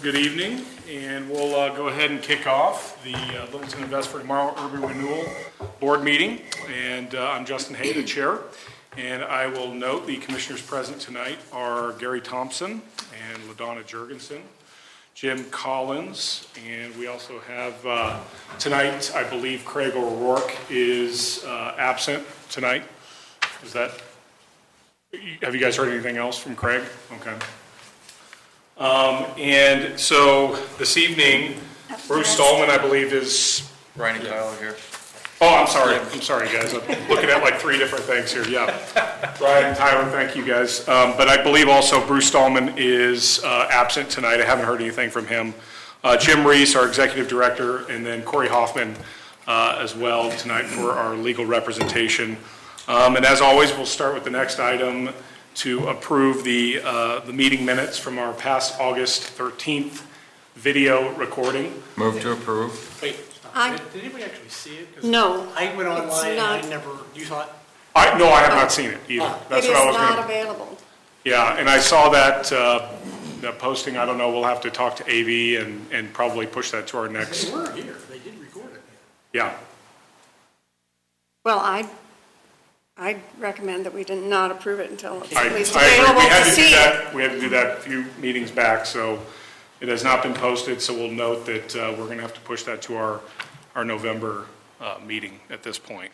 Good evening, and we'll go ahead and kick off the Littleton Invest for Tomorrow Urban Renewal Board meeting. And I'm Justin Hay, the chair, and I will note the commissioners present tonight are Gary Thompson and LaDonna Jurgensen, Jim Collins, and we also have tonight, I believe Craig O'Rourke is absent tonight. Is that, have you guys heard anything else from Craig? Okay. And so this evening, Bruce Stallman, I believe, is... Ryan and Kyle are here. Oh, I'm sorry, guys. I'm looking at like three different things here. Yeah. Brian and Tyler, thank you, guys. But I believe also Bruce Stallman is absent tonight. I haven't heard anything from him. Jim Reese, our executive director, and then Corey Hoffman as well tonight for our legal representation. And as always, we'll start with the next item to approve the meeting minutes from our past August 13th video recording. Move to approve. Wait, did anybody actually see it? No. I went online and I never, you saw it? No, I have not seen it either. That's what I was not available. Yeah, and I saw that posting. I don't know, we'll have to talk to AV and probably push that to our next. They were here, they did record it. Yeah. Well, I'd recommend that we did not approve it until it's I at least agree. available We had to to see do it. that. We had to do that a few meetings back, so it has not been posted, so we'll note that we're going to have to push that to our November meeting at this point.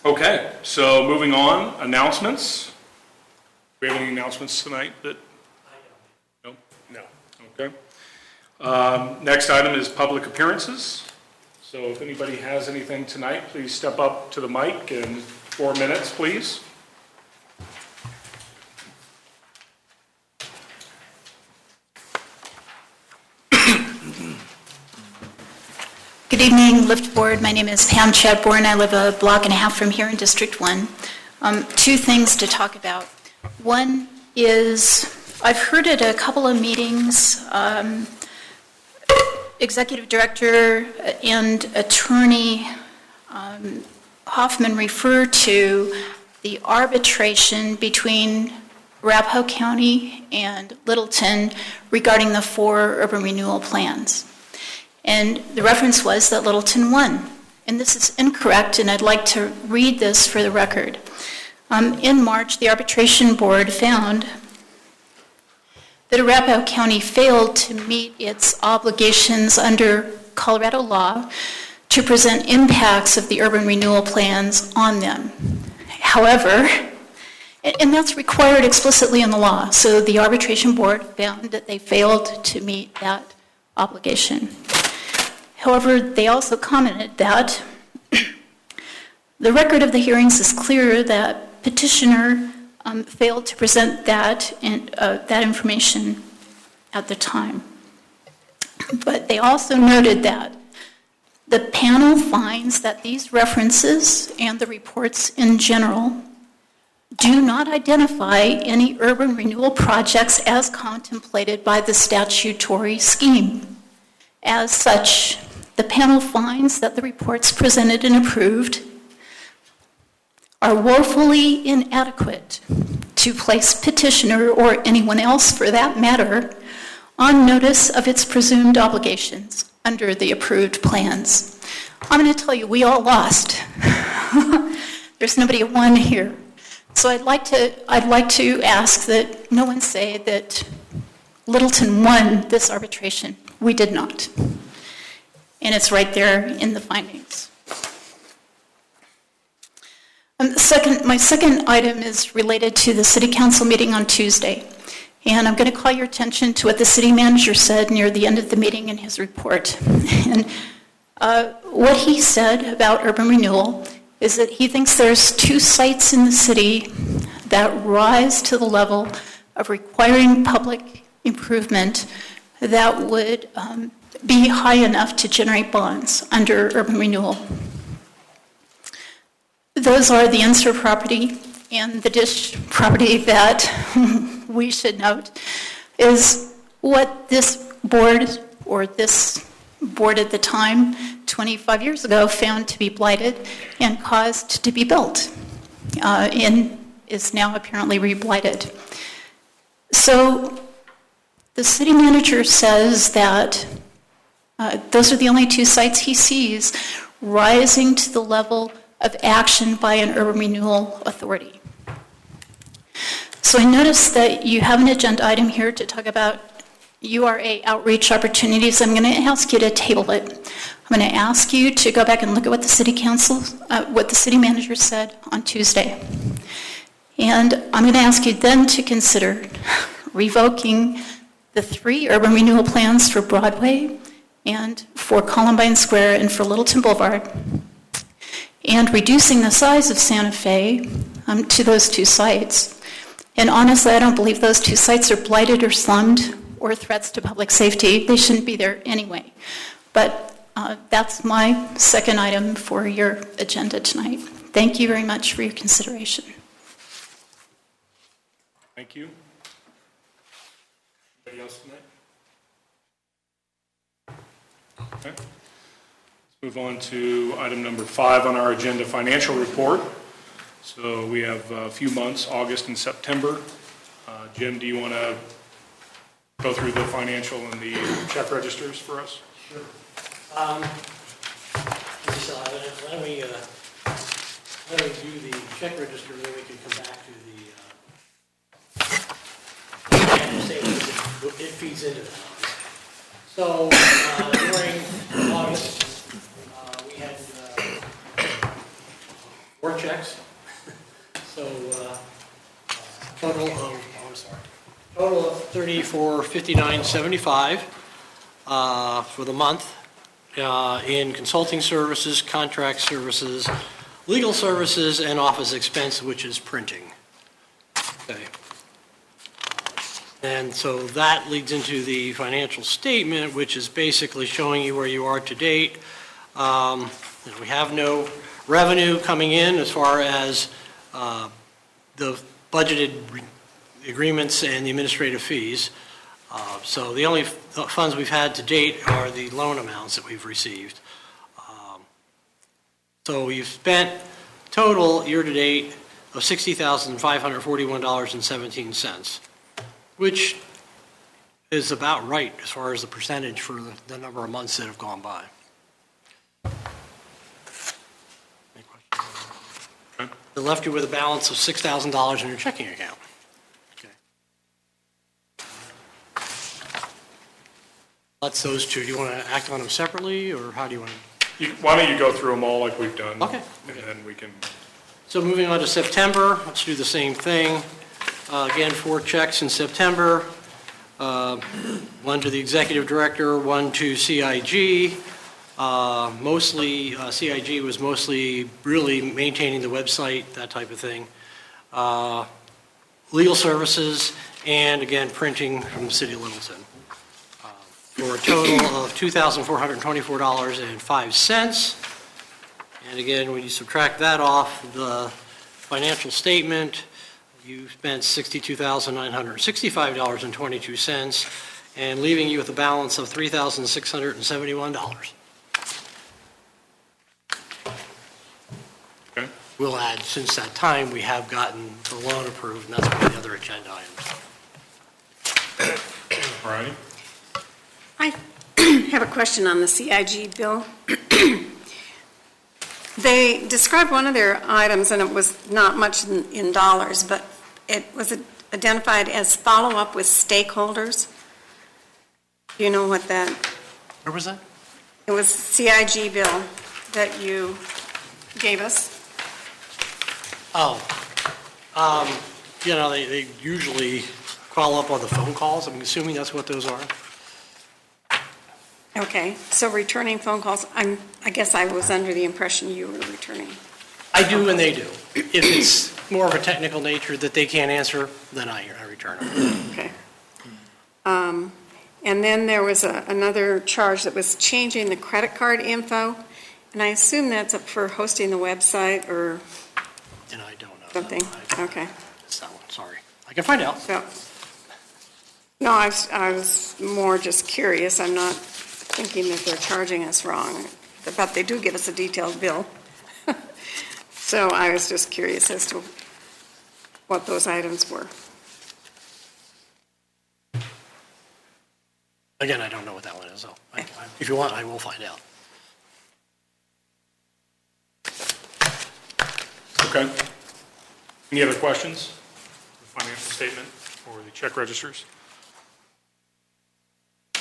Okay, so moving on, announcements. Do we have any announcements tonight that? No? No. Okay. Next item is public appearances. So if anybody has anything tonight, please step up to the mic in 4 minutes, please. Good evening, LIFT Board. My name is Pam Chadbourne. I live a block and a half from here in District 1. Two things to talk about. One is I've heard at a couple of meetings, Executive Director and Attorney Hoffman refer to the arbitration between Arapahoe County and Littleton regarding the 4 urban renewal plans. And the reference was that Littleton won. And this is incorrect, and I'd like to read this for the record. In March, the arbitration board found that Arapahoe County failed to meet its obligations under Colorado law to present impacts of the urban renewal plans on them. However, and that's required explicitly in the law, so the arbitration board found that they failed to meet that obligation. However, they also commented that the record of the hearings is clear that petitioner failed to present that information at the time. But they also noted that the panel finds that these references and the reports in general do not identify any urban renewal projects as contemplated by the statutory scheme. As such, the panel finds that the reports presented and approved are woefully inadequate to place petitioner, or anyone else for that matter, on notice of its presumed obligations under the approved plans. I'm going to tell you, we all lost. There's nobody who won here. So I'd like to ask that no one say that Littleton won this arbitration. We did not. And it's right there in the findings. My second item is related to the City Council meeting on Tuesday. And I'm going to call your attention to what the city manager said near the end of the meeting in his report. And what he said about urban renewal is that he thinks there's 2 sites in the city that rise to the level of requiring public improvement that would be high enough to generate bonds under urban renewal. Those are the Inser property and the Dish property that we should note is what this board, or this board at the time, 25 years ago, found to be blighted and caused to be built, and is now apparently re-blighted. So the city manager says that those are the only two sites he sees rising to the level of action by an urban renewal authority. So I noticed that you have an agenda item here to talk about URA outreach opportunities. I'm going to ask you to table it. I'm going to ask you to go back and look at what the city council, what the city manager said on Tuesday. And I'm going to ask you then to consider revoking the 3 urban renewal plans for Broadway and for Columbine Square and for Littleton Boulevard, and reducing the size of Santa Fe to those 2 sites. And honestly, I don't believe those 2 sites are blighted or slummed or threats to public safety. They shouldn't be there anyway. But that's my second item for your agenda tonight. Thank you very much for your consideration. Thank you. Anybody else tonight? Okay. Let's move on to item number 5 on our agenda, financial report. So we have a few months, August and September. Jim, do you want to go through the financial and the check registers for us? Sure. Why don't we do the check register, and then we can come back to the it feeds into that. So during August, we had 4 checks. So total of $34.5975 for the month in consulting services, contract services, legal services, and office expense, which is printing. Okay. And so that leads into the financial statement, which is basically showing you where you are to date. We have no revenue coming in as far as the budgeted agreements and the administrative fees. So the only funds we've had to date are the loan amounts that we've received. So we've spent total year-to-date of $60,541.17, which is about right as far as the percentage for the number of months that have gone by. Any questions? Okay. It left you with a balance of $6,000 in your checking account. Okay. That's those two. Do you want to act on them separately, or how do you want to? Why don't you go through them all like we've done? Okay. And then we can... So moving on to September, let's do the same thing. Again, 4 checks in September. 1 to the executive director, 1 to CIG. Mostly, CIG was mostly really maintaining the website, that type of thing. Legal services, and again, printing from the city of Littleton. For a total of $2,424.05. And again, when you subtract that off the financial statement, you spent $62,965.22, and leaving you with a balance of $3,671. Okay. We'll add, since that time, we have gotten the loan approved, and that's one of the other agenda items. All righty. I have a question on the CIG bill. They described one of their items, and it was not much in dollars, but it was identified as follow-up with stakeholders. Do you know what that? Where was that? It was CIG bill that you gave us. Oh, you know, they usually follow up on the phone calls. I'm assuming that's what those are. Okay, so returning phone calls, I guess I was under the impression you were returning. I do and they do. If it's more of a technical nature that they can't answer, then I return them. Okay. And then there was another charge that was changing the credit card info, and I assume that's up for hosting the website or And I don't know. something. Okay. It's that one, sorry. I can find out. So, no, I was more just curious. I'm not thinking that they're charging us wrong, but they do give us a detailed bill. So I was just curious as to what those items were. Again, I don't know what that one is, so if you want, I will find out. Okay. Any other questions? The financial statement or the check registers? Do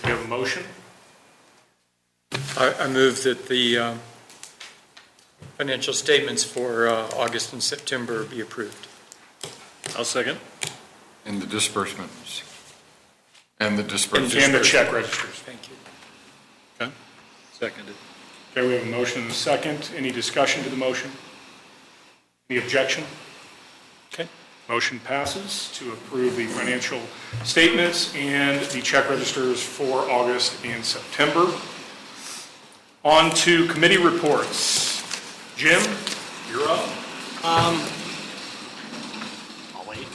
you have a motion? I move that the financial statements for August and September be approved. I'll second. And the disbursements. And the disbursements. And the check registers. Thank you. Okay. Seconded. Okay, we have a motion and a second. Any discussion to the motion? Any objection? Okay. Motion passes to approve the financial statements and the check registers for August and September. On to committee reports. Jim, you're up. I'll wait.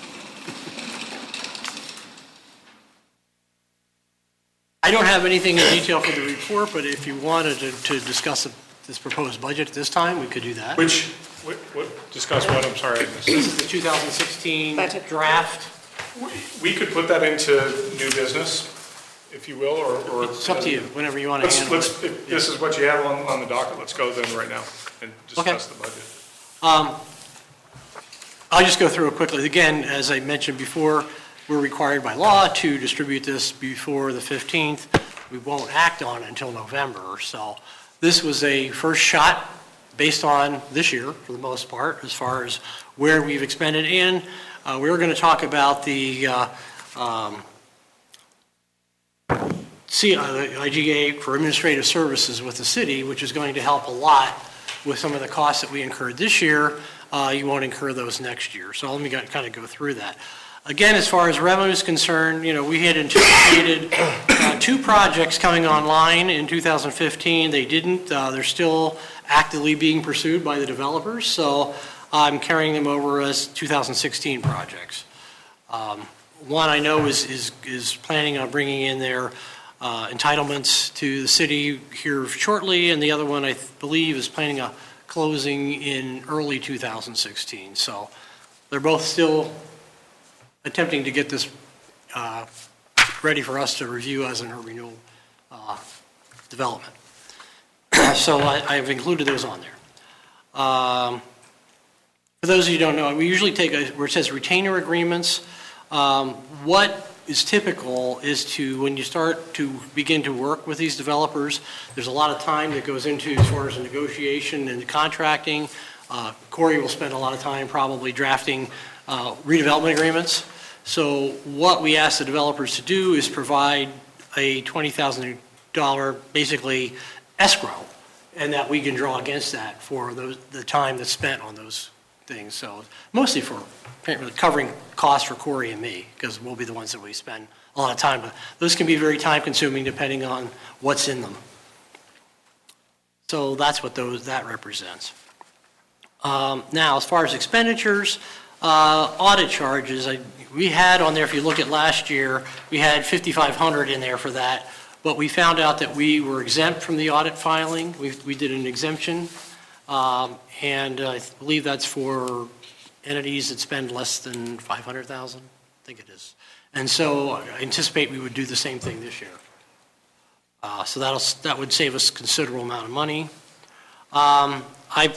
I don't have anything in detail for the report, but if you wanted to discuss this proposed budget at this time, we could do that. Discuss what? I'm sorry. I missed This is the 2016 Budget. draft. We could put that into new business, if you will, or. It's up to you, whenever you want to handle it. If this is what you have on the docket, let's go then right now and discuss the budget. I'll just go through it quickly. Again, as I mentioned before, we're required by law to distribute this before the 15th. We won't act on it until November. So this was a first shot based on this year, for the most part, as far as where we've expended in. We were going to talk about the IGA for administrative services with the city, which is going to help a lot with some of the costs that we incurred this year. You won't incur those next year. So let me kind of go through that. Again, as far as revenue is concerned, we had anticipated 2 projects coming online in 2015. They didn't. They're still actively being pursued by the developers, so I'm carrying them over as 2016 projects. One I know is planning on bringing in their entitlements to the city here shortly, and the other one I believe is planning on closing in early 2016. So they're both still attempting to get this ready for us to review as an urban renewal development. So I've included those on there. For those of you who don't know, we usually take where it says retainer agreements. What is typical is when you start to begin to work with these developers, there's a lot of time that goes into as far as the negotiation and the contracting. Corey will spend a lot of time probably drafting redevelopment agreements. So what we ask the developers to do is provide a $20,000 basically escrow, and that we can draw against that for the time that's spent on those things. So mostly for covering costs for Corey and me, because we'll be the ones that we spend a lot of time. But those can be very time consuming depending on what's in them. So that's what that represents. Now, as far as expenditures, audit charges, we had on there, if you look at last year, we had $5,500 in there for that, but we found out that we were exempt from the audit filing. We did an exemption, and I believe that's for entities that spend less than $500,000, I think it is. And so I anticipate we would do the same thing this year. So that would save us a considerable amount of money. I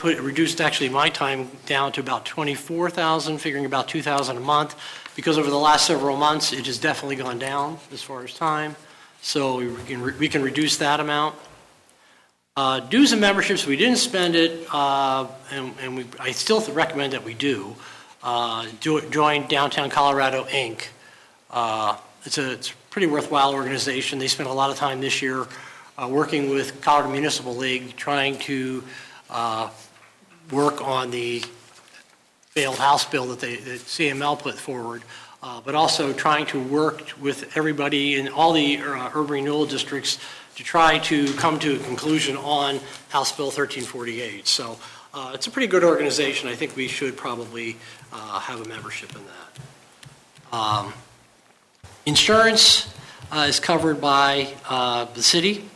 reduced actually my time down to about 24,000, figuring about 2,000 a month, because over the last several months it has definitely gone down as far as time. So we can reduce that amount. Dues and memberships, we didn't spend it, and I still recommend that we do. Join Downtown Colorado, Inc. It's a pretty worthwhile organization. They spent a lot of time this year working with Colorado Municipal League, trying to work on the failed House bill that CML put forward, but also trying to work with everybody in all the urban renewal districts to try to come to a conclusion on House Bill 1348. So it's a pretty good organization. I think we should probably have a membership in that. Insurance is covered by the city.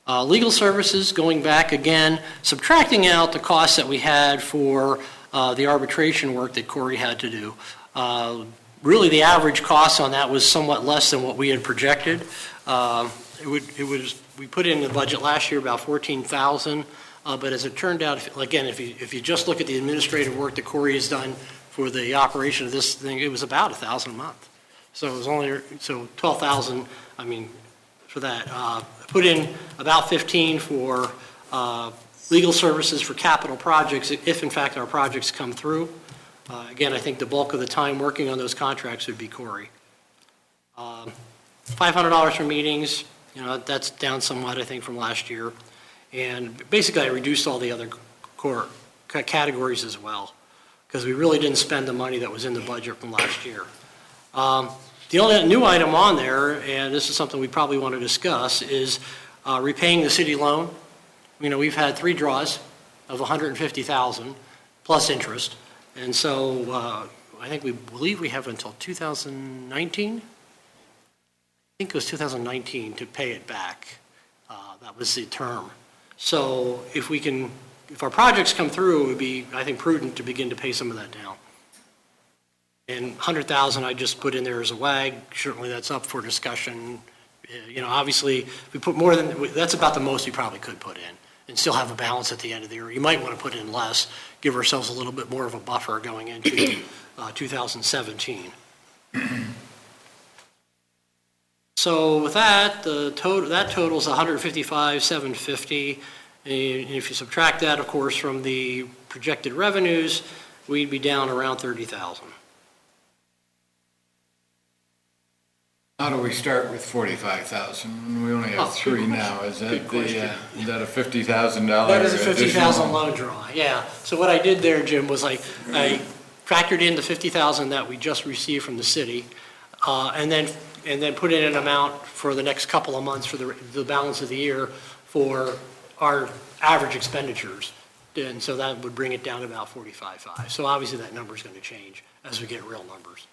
Legal services, going back again, subtracting out the costs that we had for the arbitration work that Corey had to do. Really, the average cost on that was somewhat less than what we had projected. We put in the budget last year about $14,000, but as it turned out, again, if you just look at the administrative work that Corey has done for the operation of this thing, it was about $1,000 a month. So it was only, so 12,000, I mean, for that. Put in about 15 for legal services for capital projects, if in fact our projects come through. Again, I think the bulk of the time working on those contracts would be Corey. $500 for meetings, that's down somewhat, I think, from last year. And basically, I reduced all the other core categories as well, because we really didn't spend the money that was in the budget from last year. The only new item on there, and this is something we probably want to discuss, is repaying the city loan. We've had 3 draws of $150,000 plus interest, and so I think we believe we have until 2019. I think it was 2019 to pay it back. That was the term. So if our projects come through, it would be, I think, prudent to begin to pay some of that down. And $100,000 I just put in there as a WAG. Certainly that's up for discussion. Obviously, if we put more than, that's about the most we probably could put in and still have a balance at the end of the year. You might want to put in less, give ourselves a little bit more of a buffer going into 2017. So with that, that totals $155,750. And if you subtract that, of course, from the projected revenues, we'd be down around $30,000. How do we start with 45,000? We only have 3 now. Is that is that a $50,000? That is a $50,000 loan draw, yeah. So what I did there, Jim, was I factored in the $50,000 that we just received from the city, and then put in an amount for the next couple of months for the balance of the year for our average expenditures. And so that would bring it down to about 45.5. So obviously that number is going to change as we get real numbers.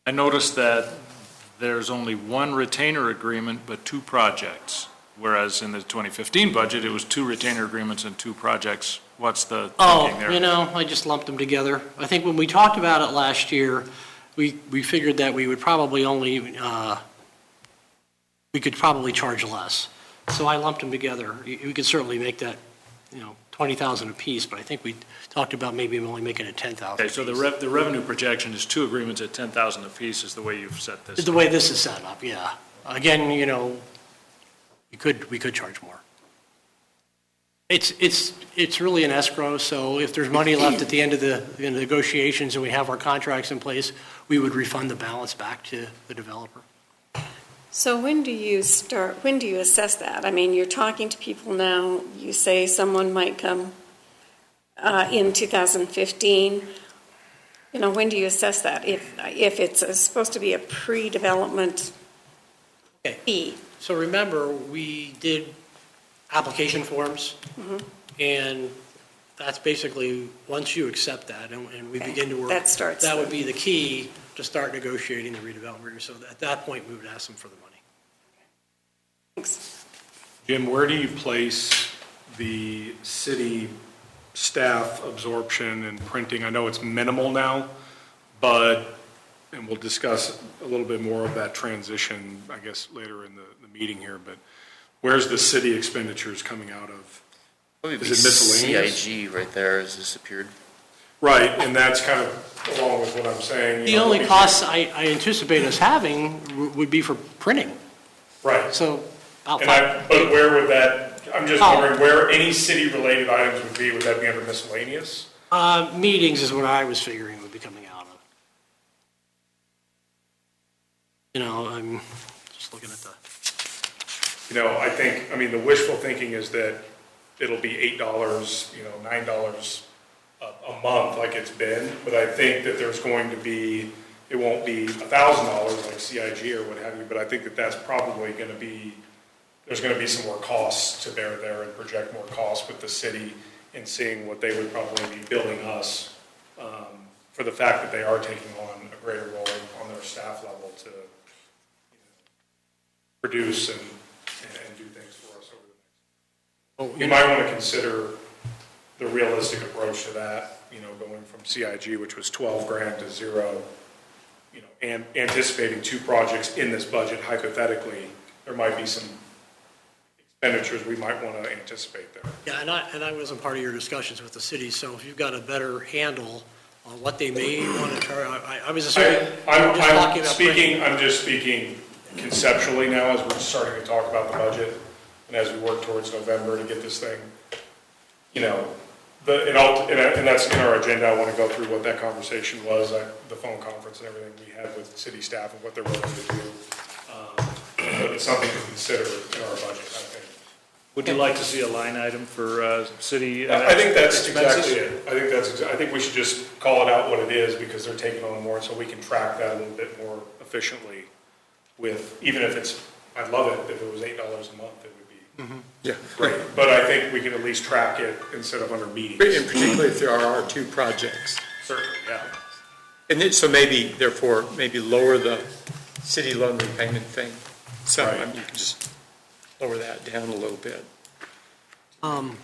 I noticed that there's only 1 retainer agreement but 2 projects, whereas in the 2015 budget, it was 2 retainer agreements and 2 projects. What's the thinking there? I just lumped them together. I think when we talked about it last year, we figured that we would probably we could probably charge less. So I lumped them together. We could certainly make that, $20,000 apiece, but I think we talked about maybe only making it $10,000. Okay, so the revenue projection is 2 agreements at $10,000 apiece is the way you've set this. The way this is set up, yeah. Again, we could charge more. It's really an escrow, so if there's money left at the end of the negotiations and we have our contracts in place, we would refund the balance back to the developer. So when do you assess that? I mean, you're talking to people now, you say someone might come in 2015. When do you assess that? If it's supposed to be a pre-development fee? So remember, we did application forms, and that's basically, once you accept that and we begin to work, that would be the key to start negotiating the redevelopment agreement. So at that point, we would ask them for the money. Thanks. Jim, where do you place the city staff absorption and printing? I know it's minimal now, and we'll discuss a little bit more of that transition, I guess, later in the meeting here, but where's the city expenditures coming out of? Is it miscellaneous? CIG right there has disappeared. Right, and that's kind of along with what I'm saying. The only costs I anticipate us having would be for printing. Right. So, But where would that, I'm just wondering where any city-related items would be. Would that be under miscellaneous? Meetings is what I was figuring would be coming out of. I'm just looking at I think, the wishful thinking is that it'll be $8, $9 a month like it's been, but I think that there's going to be, it won't be $1,000 like CIG or what have you, but I think that that's probably going to be, there's going to be some more costs to bear there and project more costs with the city and seeing what they would probably be billing us for the fact that they are taking on a greater role on their staff level to produce and do things for us over the next. You might want to consider the realistic approach to that going from CIG, which was 12 grand to zero, and anticipating 2 projects in this budget, hypothetically, there might be some expenditures we might want to anticipate there. Yeah, and I wasn't part of your discussions with the city, so if you've got a better handle on what they may want to charge, I was assuming. I'm just speaking conceptually now as we're starting to talk about the budget and as we work towards November to get this thing, and that's in our agenda. I want to go through what that conversation was, the phone conference and everything we had with city staff and what they're willing to do. But it's something to consider in our budget, I think. Would you like to see a line item for city I think that's expenses? exactly it. I think we should just call it out what it is because they're taking on more, so we can track that a little bit more efficiently with, even if it's, I'd love it if it was $8 a month, it would be Yeah. great. But I think we can at least track it instead of under meetings. And particularly if there are 2 projects. Certainly, yeah. And then, so maybe lower the city loan repayment thing. So, Right. you can just lower that down a little bit. I'm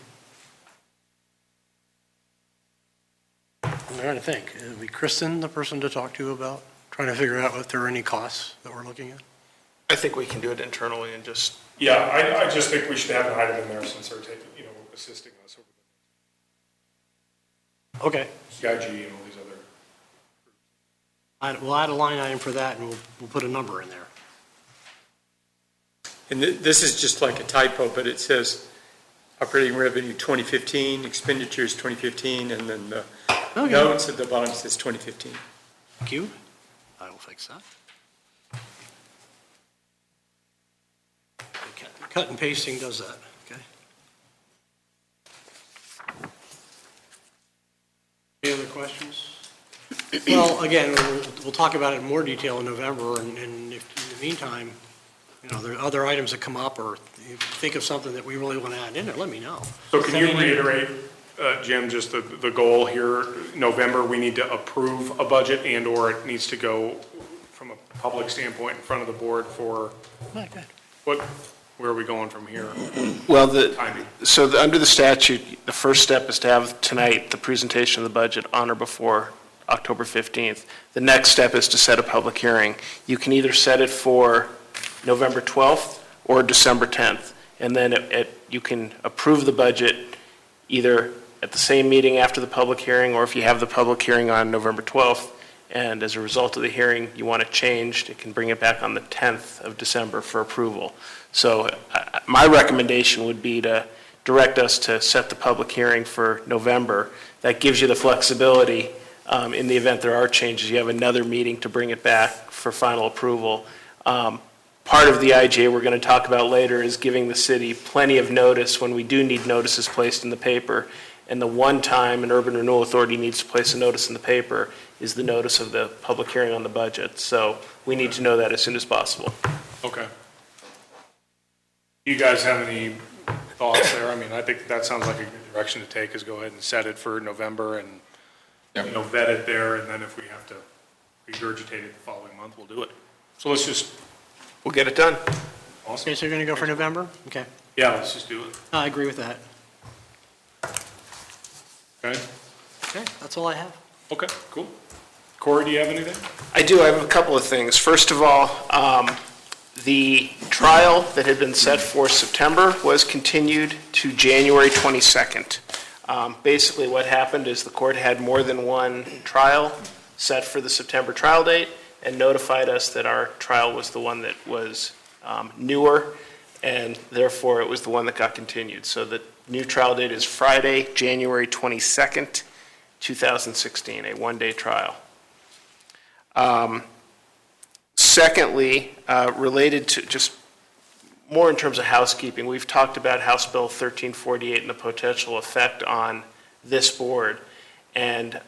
trying to think, is we Kristen the person to talk to about trying to figure out if there are any costs that we're looking at? I think we can do it internally and just, Yeah, I just think we should have an item in there since they're taking, assisting us over Okay. the CIG and all these other. We'll add a line item for that, and we'll put a number in there. And this is just like a typo, but it says operating revenue 2015, expenditures 2015, and then the Okay. notes at the bottom says 2015. Thank you. I will fix that. Okay. Cut and pasting does that, okay? Any other questions? Well, again, we'll talk about it in more detail in November, and if in the meantime, there are other items that come up, or if you think of something that we really want to add in there, let me know. So can you reiterate, Jim, just the goal here? November, we need to approve a budget and/or it needs to go from a public standpoint in front of the board for Okay. where are we going from here? well, Timing. under the statute, the first step is to have tonight the presentation of the budget on or before October 15th. The next step is to set a public hearing. You can either set it for November 12th or December 10th, and then you can approve the budget either at the same meeting after the public hearing, or if you have the public hearing on November 12th, and as a result of the hearing, you want it changed, it can bring it back on the 10th of December for approval. So my recommendation would be to direct us to set the public hearing for November. That gives you the flexibility in the event there are changes. You have another meeting to bring it back for final approval. Part of the IGA we're going to talk about later is giving the city plenty of notice when we do need notices placed in the paper. And the one time an urban renewal authority needs to place a notice in the paper is the notice of the public hearing on the budget. So we need to know that as soon as possible. Okay. Do you guys have any thoughts there? I mean, I think that sounds like a good direction to take, is go ahead and set it for November and, vet it there, and then if we have to regurgitate it the following month, we'll do it. So let's just, We'll get it done. awesome. Okay, so you're going to go for November? Okay. Yeah, let's just do it. I agree with that. Okay? Okay, that's all I have. Okay, cool. Corey, do you have anything? I do. I have a couple of things. First of all, the trial that had been set for September was continued to January 22nd. Basically, what happened is the court had more than one trial set for the September trial date and notified us that our trial was the one that was newer, and therefore it was the one that got continued. So the new trial date is Friday, January 22nd, 2016, a one-day trial. Secondly, related to just more in terms of housekeeping, we've talked about House Bill 1348 and the potential effect on this board. And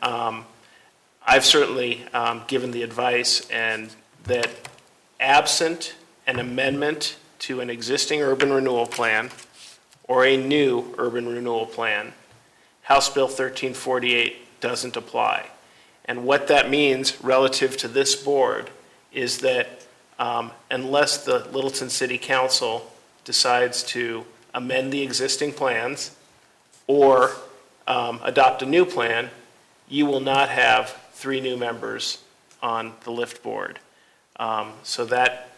I've certainly given the advice and that absent an amendment to an existing urban renewal plan or a new urban renewal plan, House Bill 1348 doesn't apply. And what that means relative to this board is that unless the Littleton City Council decides to amend the existing plans or adopt a new plan, you will not have 3 new members on the LIFT board. So that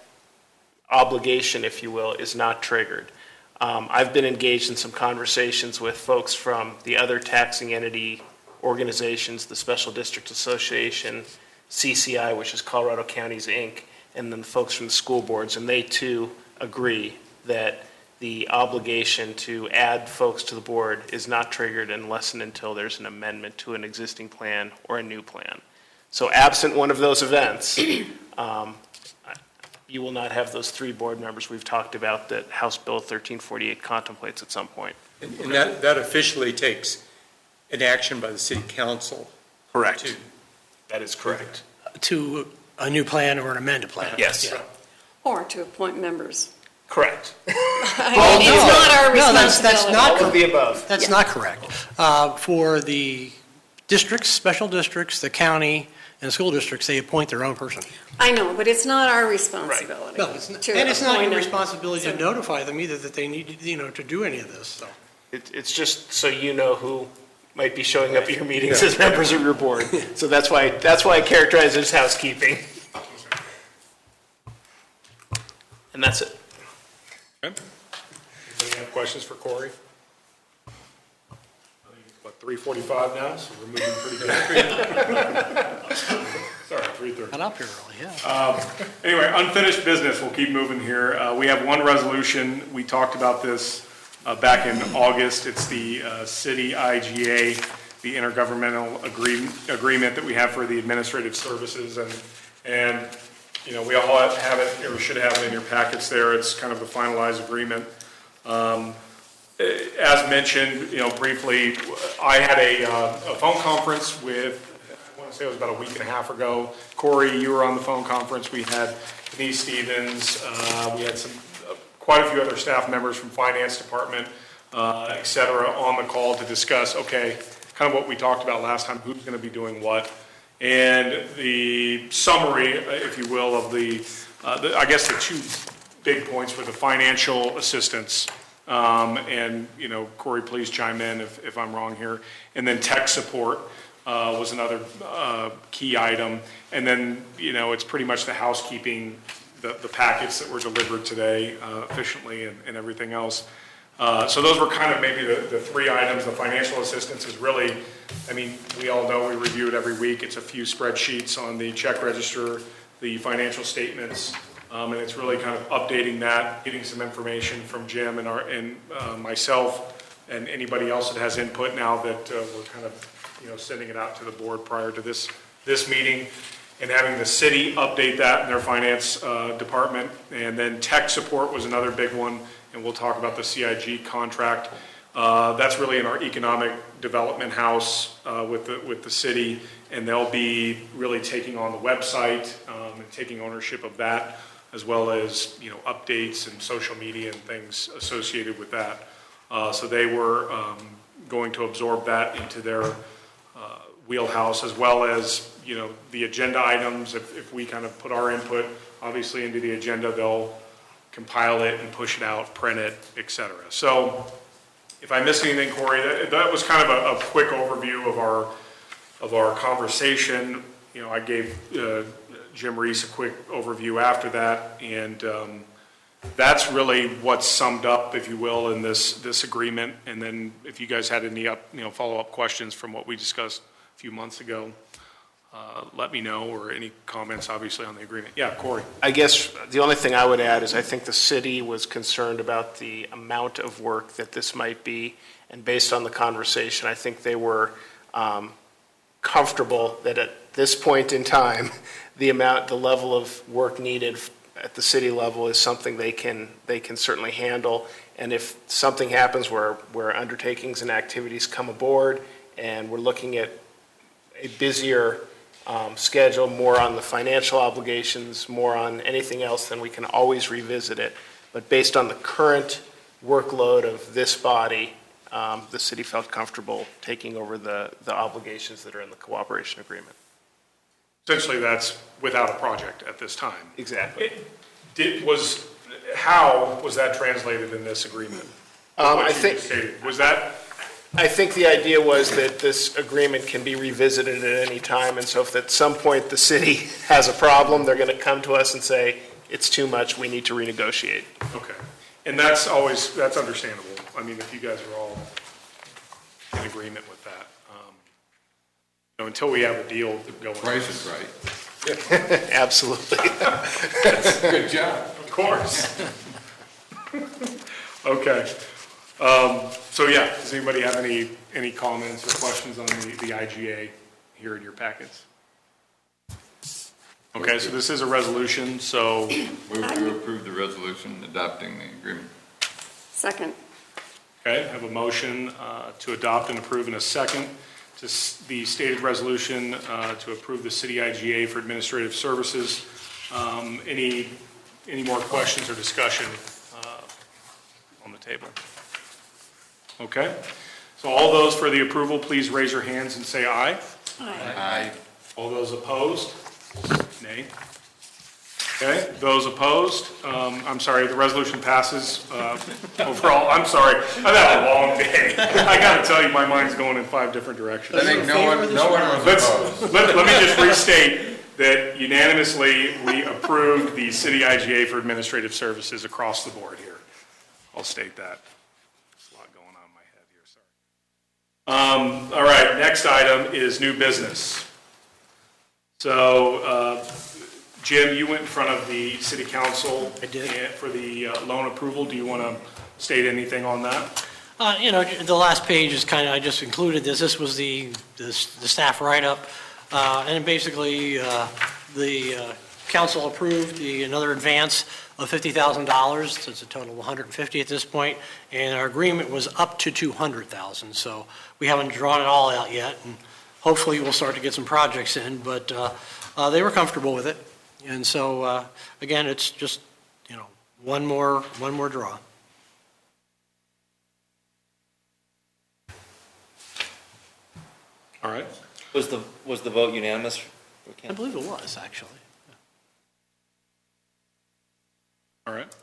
obligation, if you will, is not triggered. I've been engaged in some conversations with folks from the other taxing entity organizations, the Special District Association, CCI, which is Colorado Counties, Inc., and then folks from the school boards, and they too agree that the obligation to add folks to the board is not triggered unless and until there's an amendment to an existing plan or a new plan. So absent one of those events, you will not have those 3 board members we've talked about that House Bill 1348 contemplates at some point. And that officially takes an action by the city council. Correct. That is correct. To a new plan or an amended plan? Yes. Yeah. Or to appoint members. Correct. I mean, it's not our No, responsibility. that's not All of the above. That's not correct. For the districts, special districts, the county, and the school districts, they appoint their own person. I know, but it's not our responsibility. No, it's not, to and it's not appoint your them. responsibility to So- notify them either that they need, to do any of this, so. It's just so you know who might be showing up at your meetings as members of your board. So that's why I characterize it as housekeeping. And that's it. Okay. Anybody have questions for Corey? I think it's, what, 3:45 now, so we're moving pretty good. Sorry, 3:30. Got up here early, yeah. Anyway, unfinished business, we'll keep moving here. We have one resolution, we talked about this back in August. It's the city IGA, the intergovernmental agreement that we have for the administrative services. And you know, we all have it, or should have it in your packets there. It's kind of the finalized agreement. As mentioned, you know, briefly, I had a phone conference with, I want to say it was about a week and a half ago. Corey, you were on the phone conference. We had Denise Stevens. We had quite a few other staff members from finance department, et cetera, on the call to discuss, okay, kind of what we talked about last time, who's going to be doing what. And the summary, if you will, of I guess the 2 big points were the financial assistance, and, you know, Corey, please chime in if I'm wrong here, and then tech support was another key item, and then, you know, it's pretty much the housekeeping, the packets that were delivered today efficiently and everything else. So those were kind of maybe the 3 items. The financial assistance is really, I mean, we all know we review it every week. It's a few spreadsheets on the check register, the financial statements, and it's really kind of updating that, getting some information from Jim and myself and anybody else that has input now that we're kind of, you know, sending it out to the board prior to this meeting, and having the city update that in their finance department. And then tech support was another big one. And we'll talk about the CIG contract. That's really in our economic development house with the city, and they'll be really taking on the website and taking ownership of that, as well as, you know, updates and social media and things associated with that. So they were going to absorb that into their wheelhouse, as well as, you know, the agenda items. If we kind of put our input, obviously, into the agenda, they'll compile it and push it out, print it, et cetera. So if I missed anything, Corey, that was kind of a quick overview of our conversation. You know, I gave Jim Reese a quick overview after that, and that's really what's summed up, if you will, in this agreement. And then if you guys had any follow-up questions from what we discussed a few months ago, let me know, or any comments, obviously, on the agreement. Yeah, Corey. I guess the only thing I would add is I think the city was concerned about the amount of work that this might be, and based on the conversation, I think they were comfortable that at this point in time, the level of work needed at the city level is something they can certainly handle. And if something happens where undertakings and activities come aboard, and we're looking at a busier schedule, more on the financial obligations, more on anything else, then we can always revisit it. But based on the current workload of this body, the city felt comfortable taking over the obligations that are in the cooperation agreement. Essentially, that's without a project at this time. Exactly. How was that translated in this agreement? I What you think just stated. Was that I think the idea was that this agreement can be revisited at any time, and so if at some point the city has a problem, they're going to come to us and say, it's too much, we need to renegotiate. Okay. And that's understandable. I mean, if you guys are all in agreement with that. Until we have a deal going. Price is right. Absolutely. Good job. Of course. Okay. So yeah, does anybody have any comments or questions on the IGA here in your packets? Okay, so this is a resolution, so. Move to approve the resolution adopting the agreement. Second. Okay, I have a motion to adopt and approve in a second to the stated resolution to approve the city IGA for administrative services. Any more questions or discussion on the table? Okay, so all those for the approval, please raise your hands and say aye. Aye. All those opposed? Nay. Okay, those opposed? I'm sorry, the resolution passes overall. I'm sorry, I've had a long day. I gotta tell you, my mind's going in 5 different directions. I think no one was opposed. Let me just restate that unanimously, we approved the city IGA for administrative services across the board here. I'll state that. There's a lot going on in my head here, sorry. All right, next item is new business. So, Jim, you went in front of the city council. I did. For the loan approval. Do you want to state anything on that? The last page is kind of, I just included this. This was the staff write-up. And basically, the council approved another advance of $50,000. So it's a total of $150 at this point. And our agreement was up to $200,000. So we haven't drawn it all out yet. And hopefully we'll start to get some projects in. But they were comfortable with it. And so, again, it's just, one more draw. All right. Was the vote unanimous? I believe it was, actually. All right.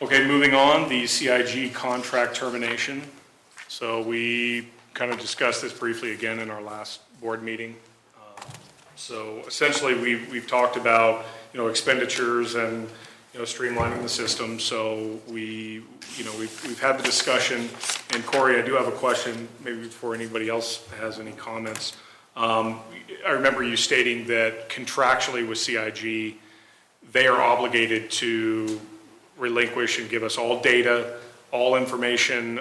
Okay, moving on, the CIG contract termination. So we kind of discussed this briefly again in our last board meeting. So essentially, we've talked about, expenditures and, streamlining the system. So we've had the discussion. And Corey, I do have a question, maybe before anybody else has any comments. I remember you stating that contractually with CIG, they are obligated to relinquish and give us all data, all information,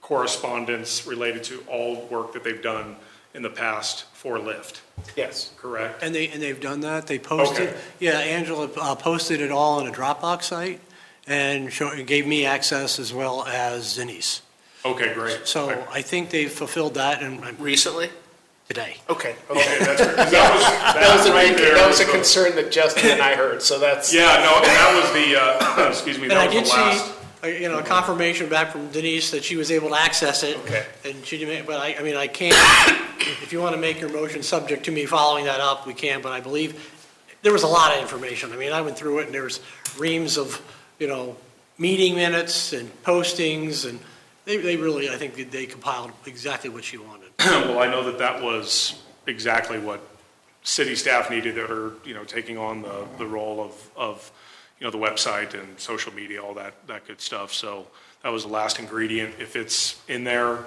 correspondence related to all work that they've done in the past for LIFT. Yes. Correct? And they've done that. They posted. Okay. Yeah, Angela posted it all on a Dropbox site and gave me access as well as Denise. Okay, great. So I think they fulfilled that Recently? today. Okay. Okay, that's great. 'Cause that was a concern that Justin and I heard, so that's. Yeah, no, and that was the, excuse me, And I that did was the last. see, a confirmation back from Denise that she was able to access it. Okay. And she didn't, but I can't, if you want to make your motion subject to me following that up, we can, but I believe there was a lot of information. I went through it and there's reams of, meeting minutes and postings, and they really, I think they compiled exactly what she wanted. Well, I know that was exactly what city staff needed that are, taking on the role of the website and social media, all that good stuff. So that was the last ingredient. If it's in there,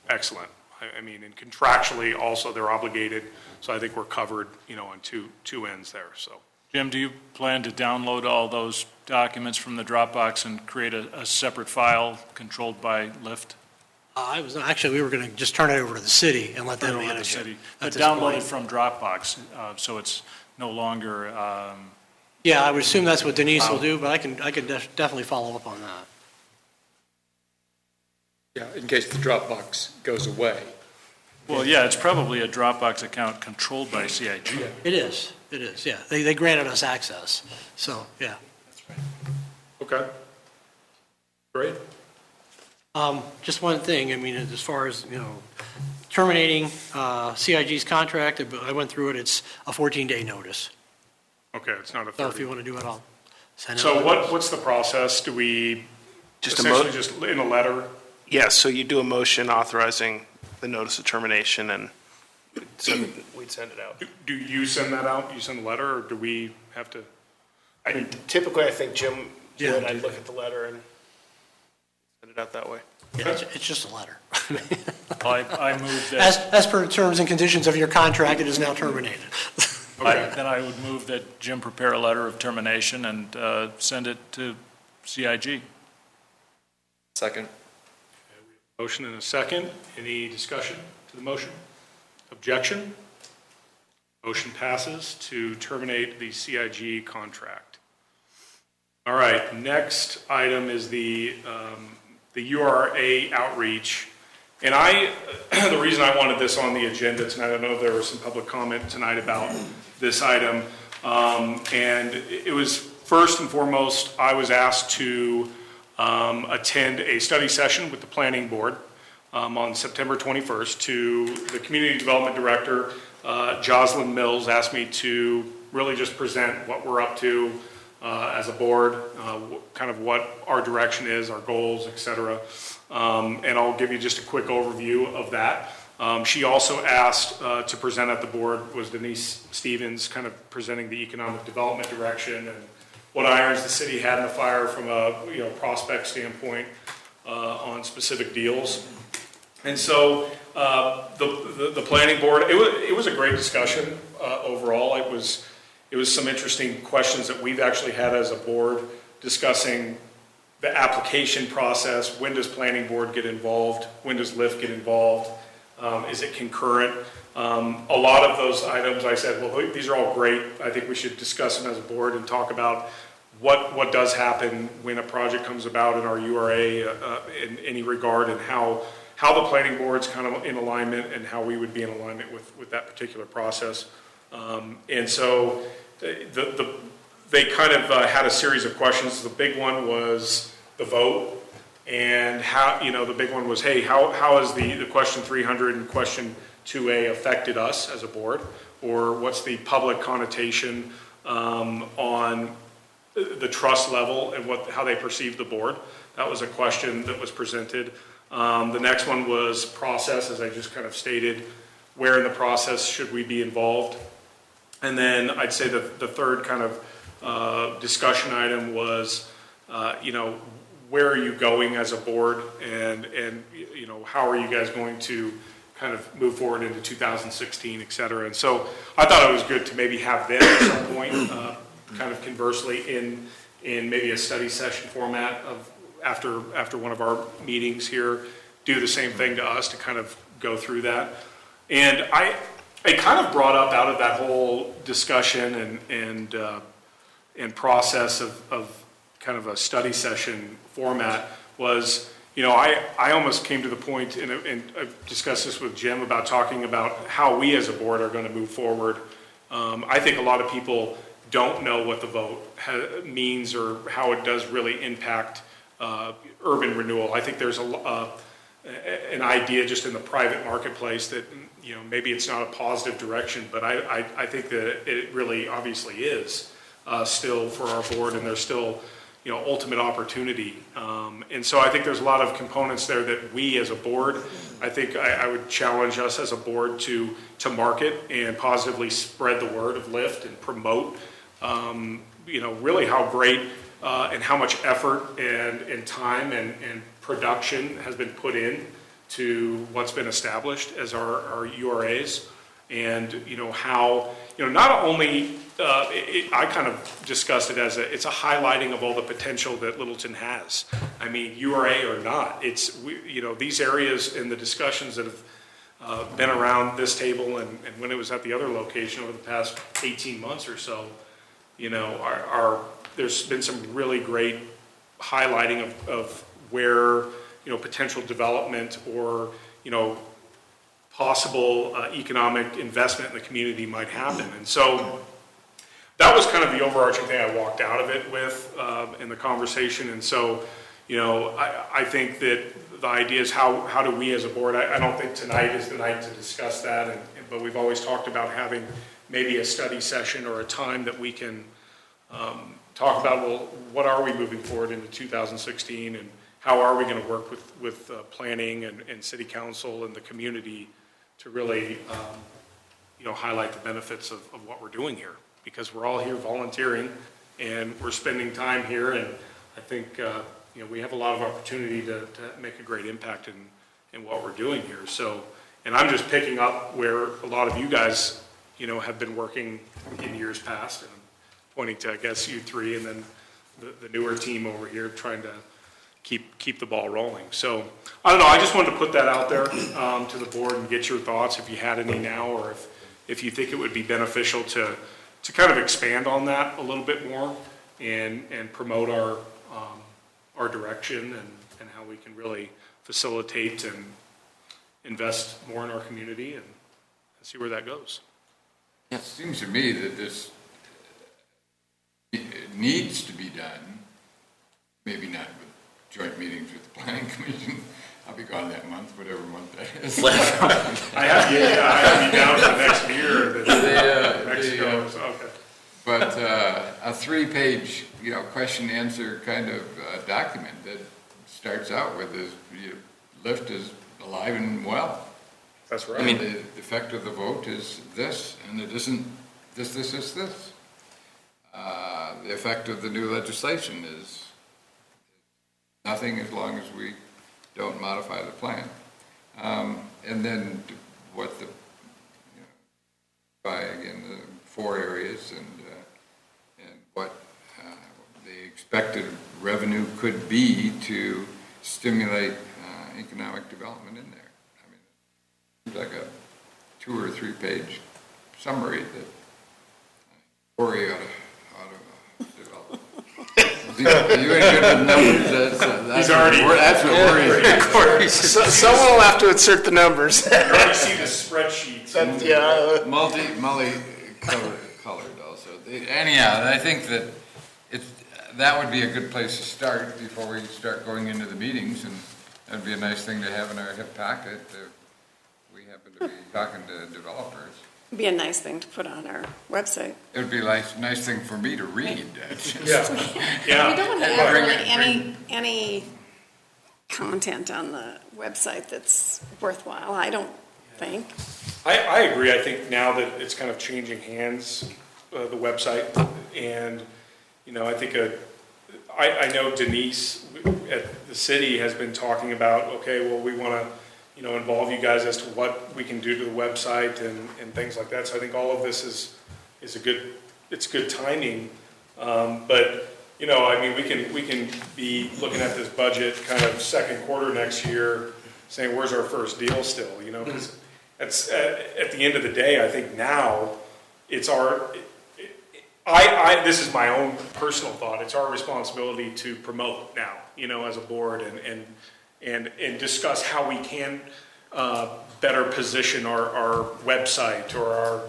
excellent. And contractually also they're obligated. So I think we're covered, on two ends there, so. Jim, do you plan to download all those documents from the Dropbox and create a separate file controlled by LIFT? We were going to just turn it over to the city and let them Over to the manage it. city. at But this download point. it from Dropbox, so it's no longer, Yeah, I would assume that's what Denise will do, but I can definitely follow up on that. Yeah, in case the Dropbox goes away. well, yeah, it's probably a Dropbox account controlled by CIG. It is, yeah. They granted us access, so, yeah. Okay. Great. Just one thing, as far as, terminating CIG's contract, I went through it, it's a 14-day notice. Okay, it's not a So if 30. you want to do it, I'll send it. So what's the process? Do we Just essentially just in a letter? Yes, so you do a motion authorizing the notice of termination, and we'd send it out. Do you send that out? You send a letter, or do we have to? Typically, I think Jim Yeah. would, I'd look at the letter and send it out that way. Yeah, it's just a letter. I move that, As per the terms and conditions of your contract, it is now terminated. then I would move that Jim prepare a letter of termination and send it to CIG. Second. Motion and a second. Any discussion to the motion? Objection? Motion passes to terminate the CIG contract. All right, next item is the URA outreach. And the reason I wanted this on the agenda tonight, I know there was some public comment tonight about this item. And it was first and foremost, I was asked to attend a study session with the planning board on September 21st. To the community development director, Jocelyn Mills, asked me to really just present what we're up to as a board, kind of what our direction is, our goals, et cetera. And I'll give you just a quick overview of that. She also asked to present at the board was Denise Stevens, kind of presenting the economic development direction and what irons the city had in the fire from a prospect standpoint on specific deals. And so the planning board, it was a great discussion overall. It was some interesting questions that we've actually had as a board discussing the application process. When does planning board get involved? When does LIFT get involved? Is it concurrent? A lot of those items I said, well, these are all great. I think we should discuss them as a board and talk about what does happen when a project comes about in our URA in any regard, and how the planning board's kind of in alignment and how we would be in alignment with that particular process. And so they kind of had a series of questions. The big one was the vote, and how, the big one was, hey, how has the question 300 and question 2A affected us as a board? Or what's the public connotation on the trust level and how they perceive the board? That was a question that was presented. The next one was process, as I just kind of stated. Where in the process should we be involved? And then I'd say that the third kind of discussion item was, where are you going as a board, and how are you guys going to kind of move forward into 2016, et cetera. And so I thought it was good to maybe have them at some point, kind of conversely in maybe a study session format of after one of our meetings here, do the same thing to us to kind of go through that. And I kind of brought up out of that whole discussion and process of kind of a study session format was, I almost came to the point, and I've discussed this with Jim about talking about how we as a board are going to move forward. I think a lot of people don't know what the vote means or how it does really impact urban renewal. I think there's an idea just in the private marketplace that maybe it's not a positive direction, but I think that it really obviously is still for our board, and there's still ultimate opportunity. And so I think there's a lot of components there that we as a board, I think I would challenge us as a board to market and positively spread the word of LIFT and promote really how great and how much effort and time and production has been put in to what's been established as our URAs. And how not only I kind of discussed it as it's a highlighting of all the potential that Littleton has. I mean, URA or not, it's these areas in the discussions that have been around this table and when it was at the other location over the past 18 months or so, there's been some really great highlighting of where potential development or possible economic investment in the community might happen. And so that was kind of the overarching thing I walked out of it with in the conversation. And so, I think that the idea is how do we as a board, I don't think tonight is the night to discuss that, but we've always talked about having maybe a study session or a time that we can talk about, well, what are we moving forward into 2016, and how are we going to work with planning and city council and the community to really, highlight the benefits of what we're doing here. Because we're all here volunteering and we're spending time here, and I think, we have a lot of opportunity to make a great impact in what we're doing here. So, and I'm just picking up where a lot of you guys, have been working in years past, and pointing to, I guess, you three and then the newer team over here trying to keep the ball rolling. So, I don't know, I just wanted to put that out there to the board and get your thoughts if you had any now, or if you think it would be beneficial to kind of expand on that a little bit more and promote our direction and how we can really facilitate and invest more in our community and see where that goes. It seems to me that this needs to be done, maybe not with joint meetings with the planning commission. I'll be gone that month, whatever month that is. I have you down for next year. Mexico, so, okay. But a 3-page, question answer kind of document that starts out with this, LIFT is alive and well. That's right. I mean, the effect of the vote is this, and it isn't this. The effect of the new legislation is nothing as long as we don't modify the plan. And then what the 4 areas and what the expected revenue could be to stimulate economic development in there. I mean, it's like a 2 or 3 page summary that Corey ought to develop. You ain't good with numbers. That's what worries me. Someone will have to insert the numbers. You already see the spreadsheets. Multi-colored also. Anyhow, I think that that would be a good place to start before we start going into the meetings, and that'd be a nice thing to have in our hip pocket if we happen to be talking to developers. It'd be a nice thing to put on our website. It would be a nice thing for me to read. Yeah. We don't have really any content on the website that's worthwhile, I don't think. I agree. I think now that it's kind of changing hands, the website, and, I think I know Denise at the city has been talking about, okay, well, we want to, involve you guys as to what we can do to the website and things like that. So I think all of this is good timing. But, we can be looking at this budget kind of second quarter next year saying, where's our first deal still, because at the end of the day, I think now it's this is my own personal thought. It's our responsibility to promote now, as a board and discuss how we can better position our website or our,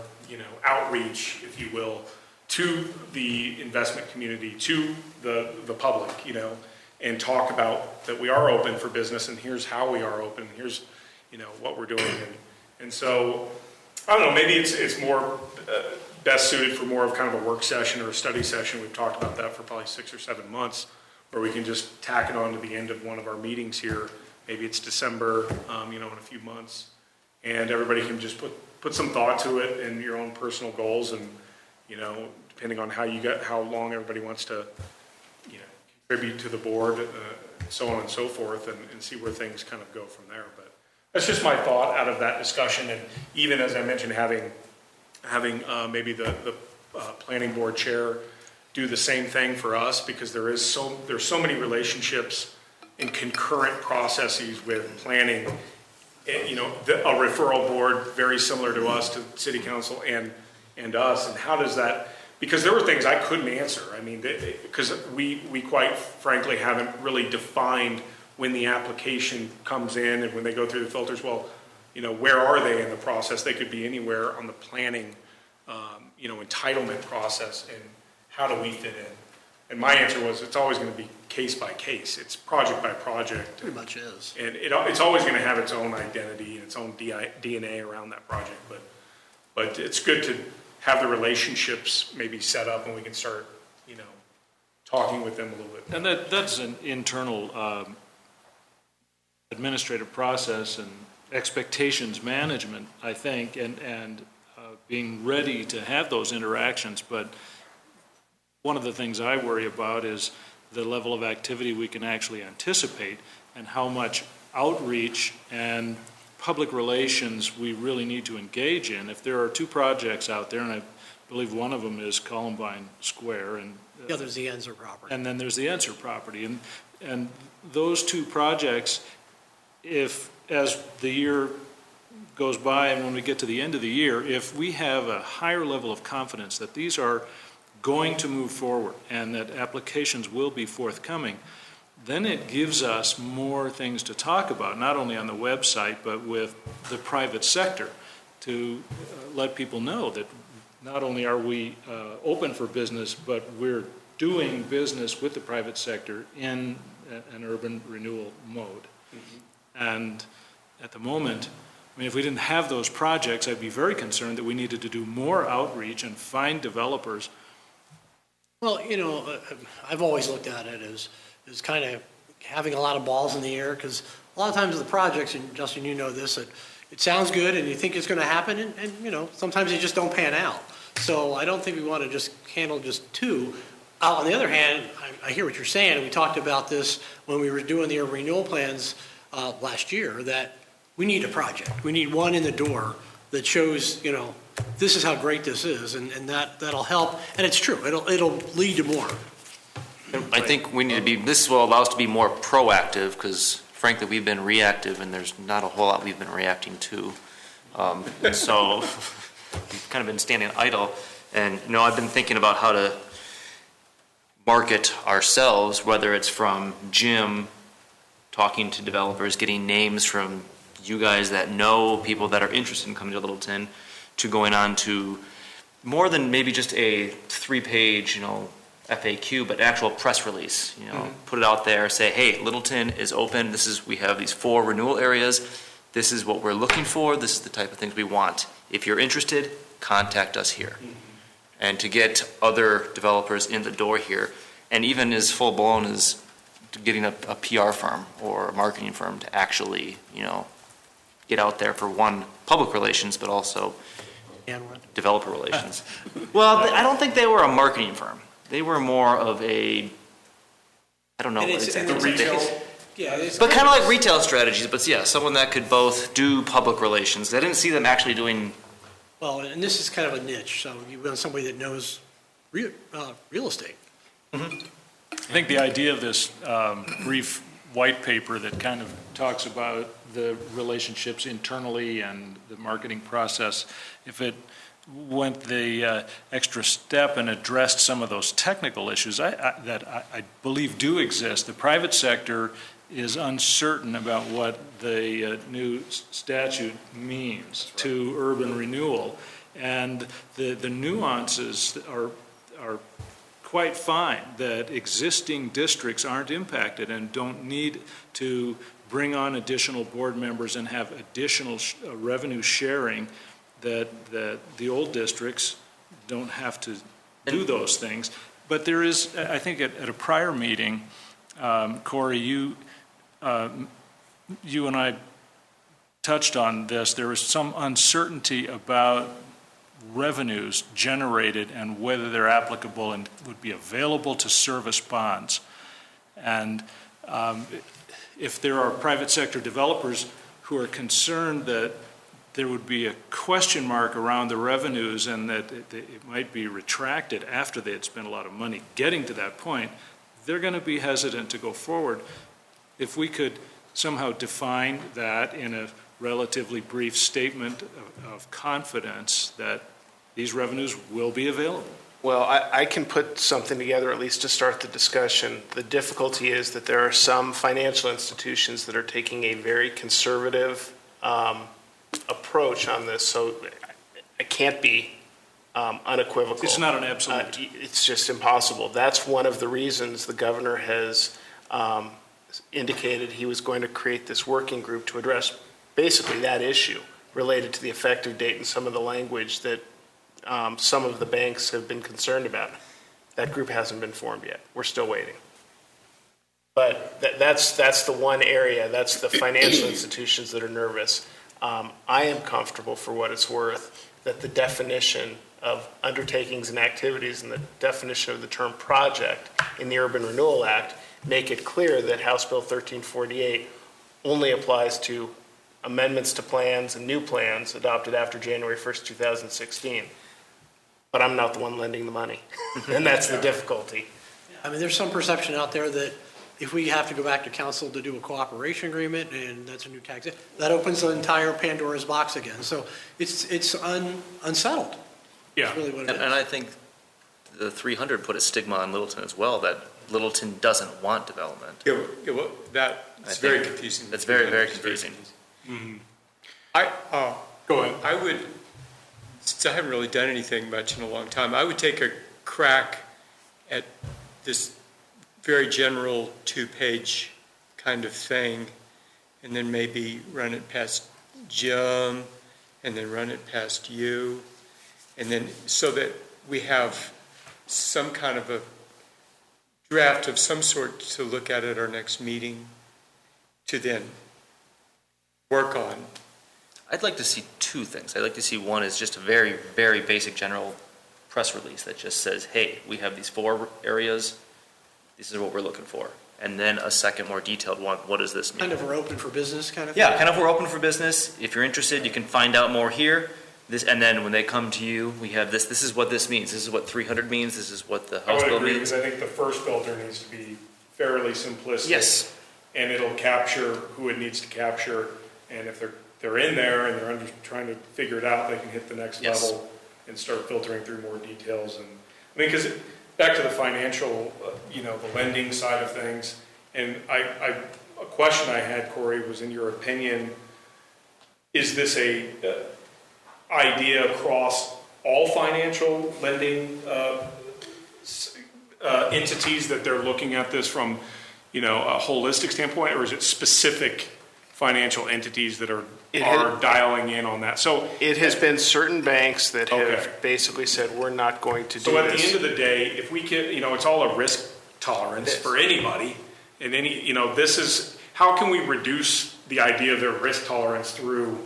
outreach, if you will, to the investment community, to the public, and talk about that we are open for business and here's how we are open, here's, what we're doing. And so, I don't know, maybe it's more best suited for more of kind of a work session or a study session. We've talked about that for probably 6 or 7 months, where we can just tack it on to the end of one of our meetings here. Maybe it's December, in a few months. And everybody can just put some thought to it and your own personal goals and, depending on how long everybody wants to, contribute to the board, so on and so forth, and see where things kind of go from there. But that's just my thought out of that discussion. And even as I mentioned, having maybe the planning board chair do the same thing for us, because there's so many relationships and concurrent processes with planning. A referral board very similar to us, to city council and us, and how does that? Because there were things I couldn't answer. I mean, because we quite frankly haven't really defined when the application comes in and when they go through the filters. Well, where are they in the process? They could be anywhere on the planning, entitlement process, and how do we fit in? And my answer was, it's always going to be case by case. It's project by project. Pretty much is. And it's always going to have its own identity and its own DNA around that project. But it's good to have the relationships maybe set up and we can start, talking with them a little bit. And that's an internal administrative process and expectations management, I think, and being ready to have those interactions. But one of the things I worry about is the level of activity we can actually anticipate and how much outreach and public relations we really need to engage in. If there are two projects out there, and I believe one of them is Columbine Square, and The other's the Enzer property. and then there's the Enser property, and those two projects, if as the year goes by and when we get to the end of the year, if we have a higher level of confidence that these are going to move forward and that applications will be forthcoming, then it gives us more things to talk about, not only on the website, but with the private sector, to let people know that not only are we open for business, but we're doing business with the private sector in an urban renewal mode. And at the moment, I mean, if we didn't have those projects, I'd be very concerned that we needed to do more outreach and find developers. Well, I've always looked at it as kind of having a lot of balls in the air, because a lot of times the projects, and Justin, you know this, it sounds good and you think it's going to happen, and sometimes they just don't pan out. So I don't think we want to just handle just two. On the other hand, I hear what you're saying, and we talked about this when we were doing the renewal plans last year, that we need a project. We need one in the door that shows, this is how great this is, and that'll help. And it's true, it'll lead to more. I think we need to be, this will allow us to be more proactive, because frankly, we've been reactive, and there's not a whole lot we've been reacting to. So we've kind of been standing idle. And, I've been thinking about how to market ourselves, whether it's from Jim talking to developers, getting names from you guys that know people that are interested in coming to Littleton, to going on to more than maybe just a 3-page, FAQ, but actual press release. Put it out there, say, hey, Littleton is open. We have these 4 renewal areas. This is what we're looking for. This is the type of things we want. If you're interested, contact us here. And to get other developers in the door here, and even as full blown as getting a PR firm or a marketing firm to actually, get out there for one, public relations, but also developer relations. Well, I don't think they were a marketing firm. They were more of a, I don't know. But kind of like retail strategies, but yeah, someone that could both do public relations. I didn't see them actually doing. Well, and this is kind of a niche, so you want somebody that knows real estate. I think the idea of this brief white paper that kind of talks about the relationships internally and the marketing process, if it went the extra step and addressed some of those technical issues that I believe do exist. The private sector is uncertain about what the new statute means to urban renewal, and the nuances are quite fine, that existing districts aren't impacted and don't need to bring on additional board members and have additional revenue sharing, that the old districts don't have to do those things. But there is, I think at a prior meeting, Corey, you and I touched on this, there was some uncertainty about revenues generated and whether they're applicable and would be available to service bonds. And if there are private sector developers who are concerned that there would be a question mark around the revenues and that it might be retracted after they had spent a lot of money getting to that point, they're going to be hesitant to go forward. If we could somehow define that in a relatively brief statement of confidence that these revenues will be available. Well, I can put something together at least to start the discussion. The difficulty is that there are some financial institutions that are taking a very conservative approach on this, so I can't be unequivocal. It's not an absolute. It's just impossible. That's one of the reasons the governor has indicated he was going to create this working group to address basically that issue related to the effective date and some of the language that some of the banks have been concerned about. That group hasn't been formed yet. We're still waiting. But that's the one area, that's the financial institutions that are nervous. I am comfortable, for what it's worth, that the definition of undertakings and activities and the definition of the term project in the Urban Renewal Act make it clear that House Bill 1348 only applies to amendments to plans and new plans adopted after January 1st, 2016. But I'm not the one lending the money, and that's the difficulty. I mean, there's some perception out there that if we have to go back to council to do a cooperation agreement, and that's a new tax, that opens the entire Pandora's box again. So it's unsettled. Yeah. That's really what it is. And I think the 300 put a stigma on Littleton as well, that Littleton doesn't want development. Yeah, well, that's very confusing. That's very, very confusing. Go ahead. I would, since I haven't really done anything much in a long time, I would take a crack at this very general two-page kind of thing, and then maybe run it past Jim, and then run it past you, and then so that we have some kind of a draft of some sort to look at our next meeting to then work on. I'd like to see two things. I'd like to see one is just a very, very basic general press release that just says, hey, we have these 4 areas, this is what we're looking for. And then a second, more detailed one, what does this mean? Kind of we're open for business kind of thing? Yeah, kind of we're open for business. If you're interested, you can find out more here. And then when they come to you, we have this is what this means. This is what 300 means. This is what the I House would Bill agree, means. because I think the first filter needs to be fairly simplistic. Yes. And it'll capture who it needs to capture, and if they're in there and they're trying to figure it out, they can hit the next Yes. level and start filtering through more details. And I mean, because back to the financial, the lending side of things, and a question I had, Corey, was, in your opinion, is this a idea across all financial lending entities that they're looking at this from, a holistic standpoint, or is it specific financial entities that are dialing in on that? So It has been certain banks that have Okay. basically said, we're not going to do So at the this. end of the day, if we can, it's all a risk tolerance for anybody, and this is, how can we reduce the idea of their risk tolerance through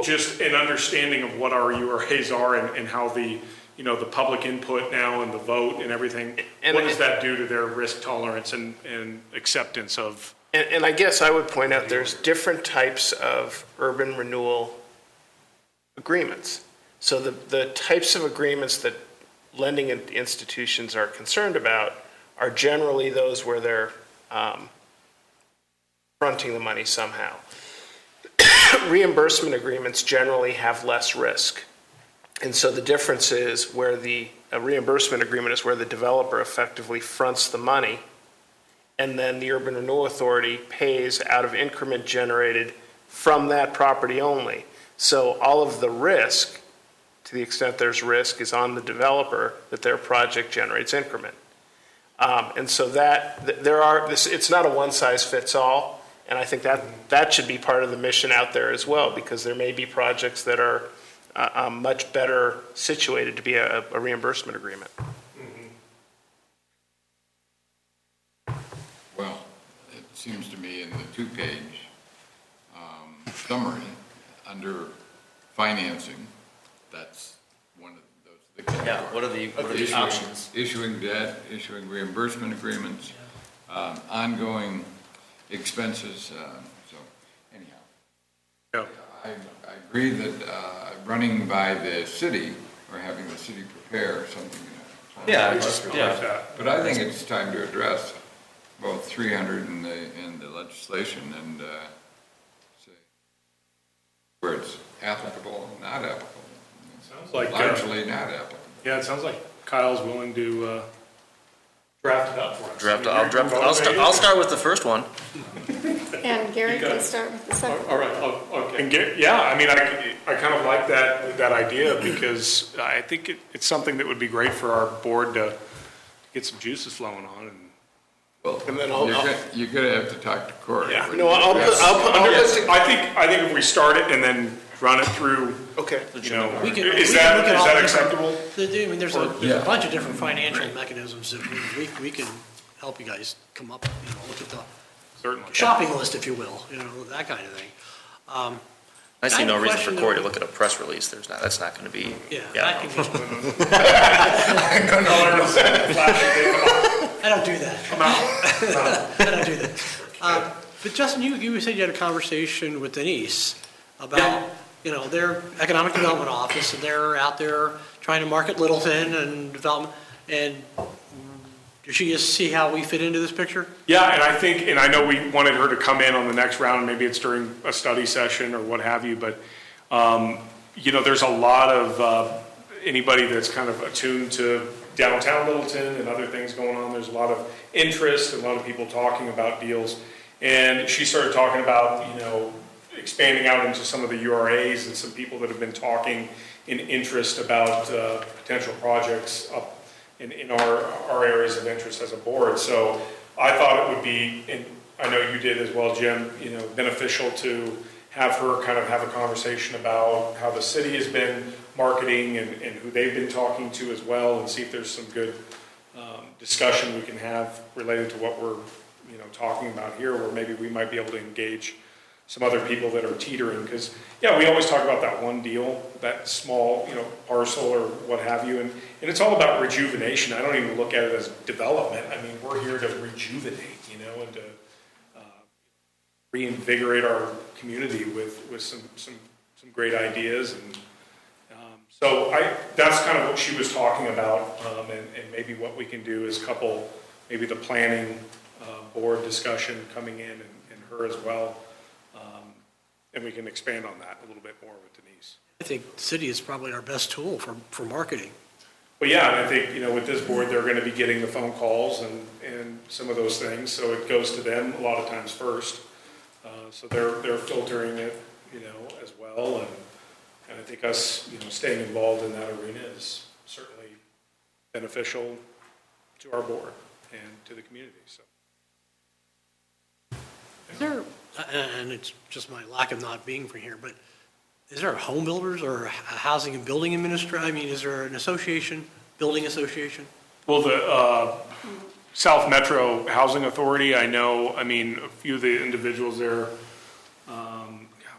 just an understanding of what our URAs are and how the public input now and the vote and everything, what does that do to their risk tolerance and acceptance of? And I guess I would point out there's different types of urban renewal agreements. So the types of agreements that lending institutions are concerned about are generally those where they're fronting the money somehow. Reimbursement agreements generally have less risk. And so the difference is where a reimbursement agreement is where the developer effectively fronts the money, and then the Urban Renewal Authority pays out of increment generated from that property only. So all of the risk, to the extent there's risk, is on the developer that their project generates increment. And so it's not a one-size-fits-all, and I think that should be part of the mission out there as well, because there may be projects that are much better situated to be a reimbursement agreement. Well, it seems to me in the 2-page summary, under financing, that's one of those. Yeah, what are the options? Issuing debt, issuing reimbursement agreements, ongoing expenses, so anyhow. Yeah. I agree that running by the city or having the city prepare something. Yeah, Like that. But I think it's time to address both 300 and the legislation and say where it's applicable and not applicable. Sounds like Largely not applicable. Yeah, it sounds like Kyle's willing to draft it up for us. I'll start with the first one. And Gary can start with the second. All right, okay. And I kind of like that idea, because I think it's something that would be great for our board to get some juices flowing on. And Well, And then you're gonna have to talk to Corey. Yeah. No, I think if we start it and then run it through, okay. you know, We can is look at all that the different- acceptable? I mean, there's a Yeah. bunch of different financial mechanisms that we can help you guys come up, look at the Certainly. shopping list, if you will, that kind of thing. I see I no have a reason for question, Corey to though. look at a press release. That's not going to be. Yeah, that can be. I don't do that. I don't do that. But Justin, you said you had a conversation with Denise about, their economic development office, and they're out there trying to market Littleton and development, and does she just see how we fit into this picture? Yeah, and I think, and I know we wanted her to come in on the next round, maybe it's during a study session or what have you, but, there's a lot of, anybody that's kind of attuned to downtown Littleton and other things going on, there's a lot of interest, and a lot of people talking about deals. And she started talking about, expanding out into some of the URAs and some people that have been talking in interest about potential projects up in our areas of interest as a board. So I thought it would be, and I know you did as well, Jim, beneficial to have her kind of have a conversation about how the city has been marketing and who they've been talking to as well, and see if there's some good discussion we can have related to what we're talking about here, where maybe we might be able to engage some other people that are teetering, because we always talk about that one deal, that small parcel or what have you, and it's all about rejuvenation. I don't even look at it as development. I mean, we're here to rejuvenate, and to reinvigorate our community with some great ideas, and so that's kind of what she was talking about, and maybe what we can do is couple maybe the planning board discussion coming in and her as well. And we can expand on that a little bit more with Denise. I think the city is probably our best tool for marketing. Well, yeah, and I think, with this board, they're going to be getting the phone calls and some of those things, so it goes to them a lot of times first. So they're filtering it, as well, and I think us, staying involved in that arena is certainly beneficial to our board and to the community, so. Is there, and it's just my lack of not being from here, but is there a home builders or a housing and building administrator? I mean, is there an association, building association? Well, the South Metro Housing Authority, I know, a few of the individuals there,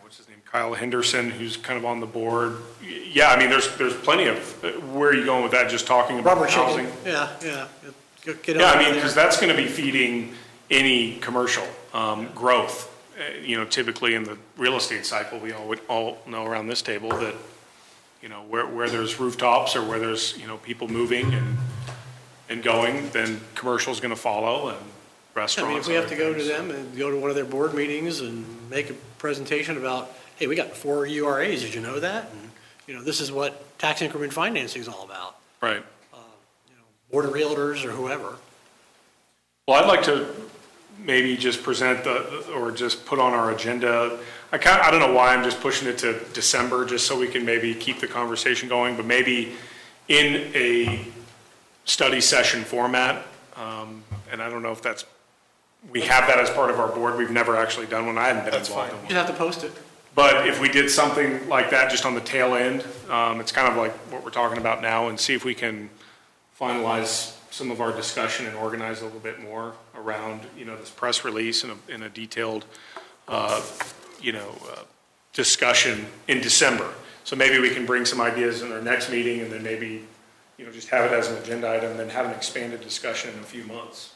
what's his name, Kyle Henderson, who's kind of on the board. Yeah, there's plenty of, where are you going with that, just talking about Rubber housing? chicken. Yeah. Get Yeah, over there. because that's going to be feeding any commercial growth. Typically in the real estate cycle, we all know around this table that, where there's rooftops or where there's, people moving and going, then commercial is going to follow, and restaurants. If we have to other go to things. them and go to one of their board meetings and make a presentation about, hey, we got 4 URAs, did you know that? And, this is what tax increment financing is all about. Right. Board of Realtors or whoever. Well, I'd like to maybe just present or just put on our agenda. I don't know why I'm just pushing it to December, just so we can maybe keep the conversation going, but maybe in a study session format. And I don't know if we have that as part of our board. We've never actually done one. I haven't been involved in You one. just have to post it. But if we did something like that just on the tail end, it's kind of like what we're talking about now, and see if we can finalize some of our discussion and organize a little bit more around, this press release and a detailed, discussion in December. So maybe we can bring some ideas in our next meeting, and then maybe, just have it as an agenda item, and then have an expanded discussion in a few months.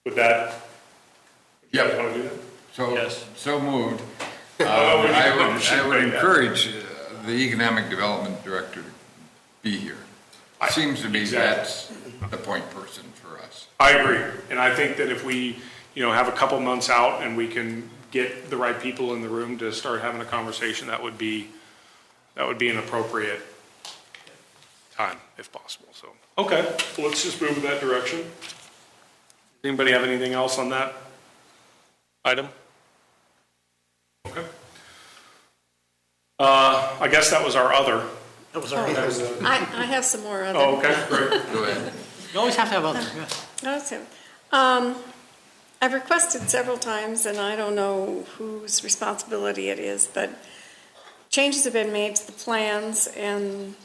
Would that, you guys want to do that? Yes. So moved. we I would bring that. encourage the Economic Development Director to be here. Seems to me that's the point person for us. I agree, and I think that if we, have a couple months out and we can get the right people in the room to start having a conversation, that would be an appropriate time, if possible, so. Okay, well, let's just move in that direction. Does anybody have anything else on that item? Okay. I guess that was our other. That was our Oh, other. I have some more other. Oh, okay, great. Go ahead. You always have to have other, yes. That's it. I've requested several times, and I don't know whose responsibility it is, but changes have been made to the plans, and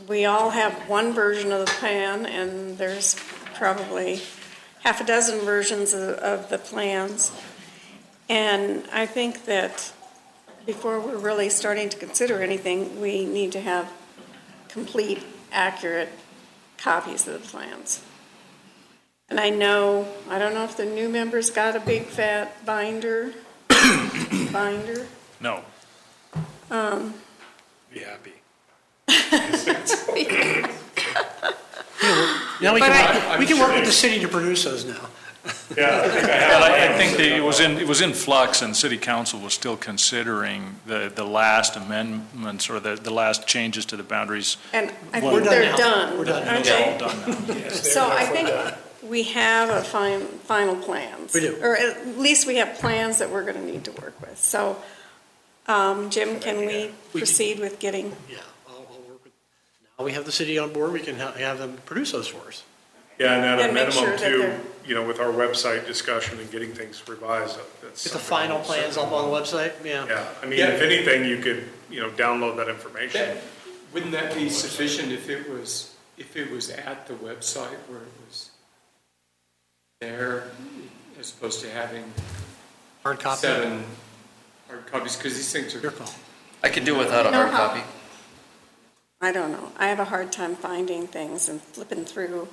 we all have one version of the plan, and there's probably half a dozen versions of the plans. And I think that before we're really starting to consider anything, we need to have complete, accurate copies of the plans. And I don't know if the new members got a big fat binder. No. Be happy. Now But we can work with the city to produce those now. Yeah, I think I Well, have. I think it was in flux, and city council was still considering the last amendments or the last changes to the boundaries. And I We're think done they're now. done, We're done. aren't They're they? all done now. So I think we have a final plans. We do. Or at least we have plans that we're going to need to work with. So, Jim, can we proceed with getting? Yeah, I'll work with, now we have the city on board, we can have them produce those for us. Yeah, and at a And make sure minimum that too, they're- with our website discussion and getting things revised, that's. Get the something final we'll plans up on the website, yeah. Yeah, I mean, Yeah. if anything, you could, download that information. Wouldn't that be sufficient if it was at the website where it was there, as opposed to having Hard copy, 7 hard copies, because these things your are, call. I could do without a No, hard how- copy. I don't know. I have a hard time finding things and flipping through.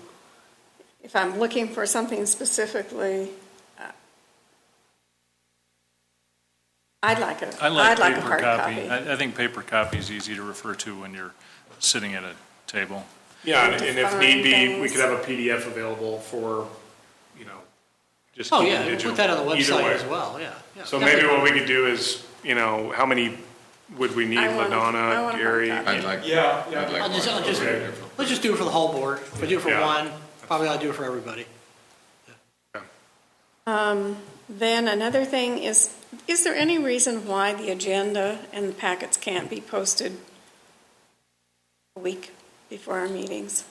If I'm looking for something specifically, I'd like a I like paper hard copy. copy. I think paper copy is easy to refer to when you're sitting at a table. Yeah, and if need be, we Define could have a PDF available for, just Oh, keep it yeah, we'll digital. put that on the Either website way. as well, yeah. So maybe what we could do is, how many would we need? I want a Ladonna, Gary? hard copy. I'd like. Yeah, yeah. I'd like I'll just, one. Okay. let's just do it for the whole board. If we do it for Yeah. one, probably I'll do it for everybody. Then another thing is there any reason why the agenda and the packets can't be posted a week before our meetings?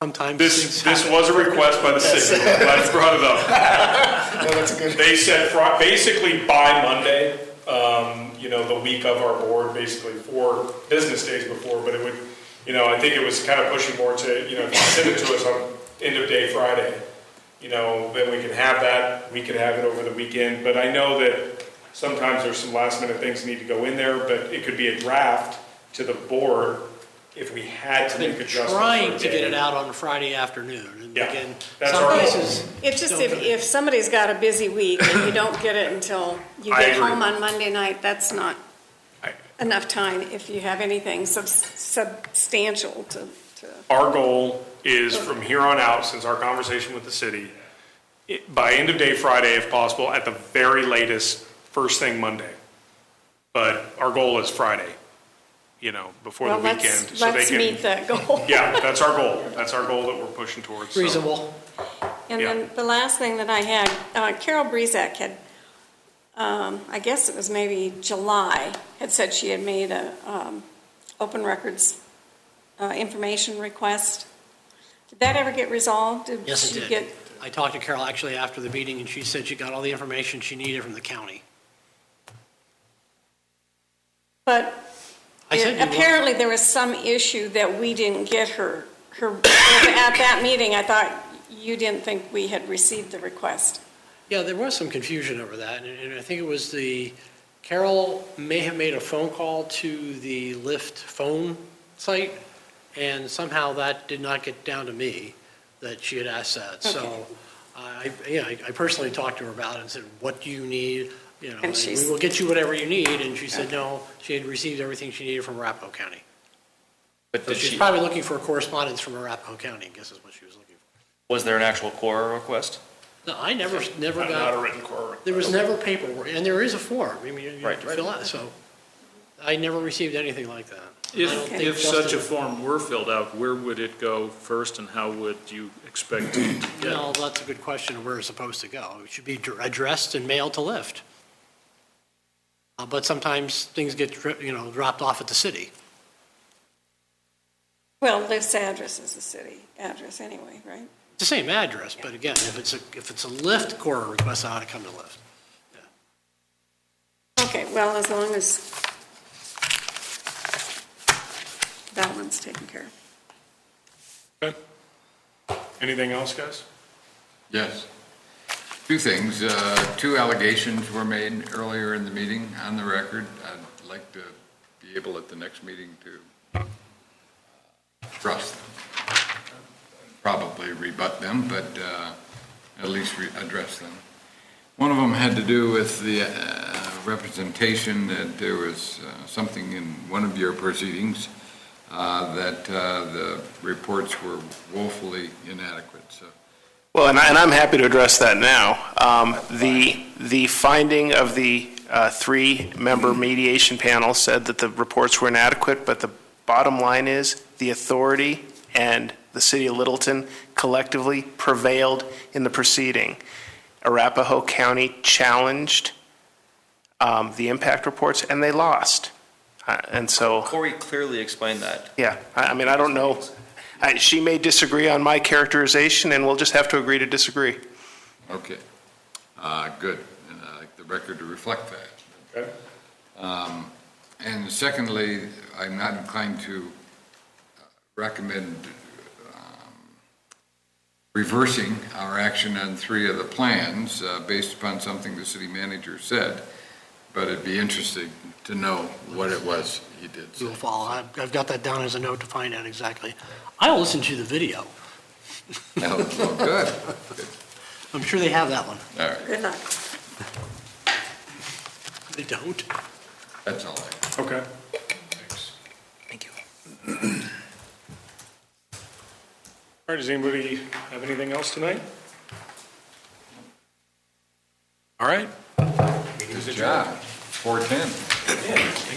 Sometimes This things happen. was a request by the city. I'm glad you brought it up. They said basically by Monday, the week of our board, basically 4 business days before, but it would, I think it was kind of pushing more to, if you send it to us on end of day Friday, then we can have that, we can have it over the weekend. But I know that sometimes there's some last minute things that need to go in there, but it could be a draft to the board if we had to make Been adjustments. trying for a to get day. it out on a Friday afternoon. And Yeah, again, that's some our goal. places, It's just Don't do it. if somebody's got a busy week and you don't get it until you I get agree. home on Monday night, that's not I- enough time if you have anything substantial to. Our goal is from here on out, since our conversation with the city, by end of day Friday, if possible, at the very latest, first thing Monday. But our goal is Friday, before the Well, weekend. let's meet that goal. Yeah, that's our goal. That's our goal that we're pushing towards. so. reasonable. And Yeah. then the last thing that I had, Carol Brezak had, I guess it was maybe July, had said she had made a open records information request. Did that ever get resolved? Yes, she it did. get- I talked to Carol actually after the meeting, and she said she got all the information she needed from the county. But I said you want- apparently there was some issue that we didn't get her, at that meeting, I thought you didn't think we had received the request. Yeah, there was some confusion over that, and I think it was Carol may have made a phone call to the LIFT phone site, and somehow that did not get down to me, that she had asked that. So, I personally talked to her about it and said, what do you need? And And she's- we will get you whatever you need, and she said, no, she had received everything she needed from Arapahoe County. But So did she's she, probably looking for correspondence from Arapahoe County, I guess is what she was looking for. was there an actual core request? No, I never Not a got, written core. there was never paperwork, and there is a form, I mean, you Right, have to right. fill out, so I never received anything like that. I don't think If such a Justin- form were filled out, where would it go first, and how would you expect to get it? No, that's a good question of where it's supposed to go. It should be addressed and mailed to LIFT. But sometimes things get, dropped off at the city. Well, this address is the city address anyway, right? It's the same address, but again, if it's a LIFT core request, it ought to come to LIFT. Okay, well, as long as that one's taken care of. Anything else, guys? Yes. Two things. Two allegations were made earlier in the meeting on the record. I'd like to be able at the next meeting to address them. Probably rebut them, but at least address them. One of them had to do with the representation that there was something in one of your proceedings that the reports were woefully inadequate. So. Well, and I'm happy to address that now. The finding of the three-member mediation panel said that the reports were inadequate, but the bottom line is the authority and the city of Littleton collectively prevailed in the proceeding. Arapahoe County challenged the impact reports, and they lost. And so, Corey clearly explained that. yeah, I mean, I don't know. She may disagree on my characterization, and we'll just have to agree to disagree. Okay. Good. And I'd like the record to reflect that. Okay. And secondly, I'm not inclined to recommend reversing our action on three of the plans based upon something the city manager said, but it'd be interesting to know what it was he did say. You'll follow. I've got that down as a note to find out exactly. I'll listen to the video. Oh, good. I'm sure they have that one. All right, Good luck. They don't? that's all I have. Okay. Thank you. All right, does anybody have anything else tonight? All right. Good job. 4:10.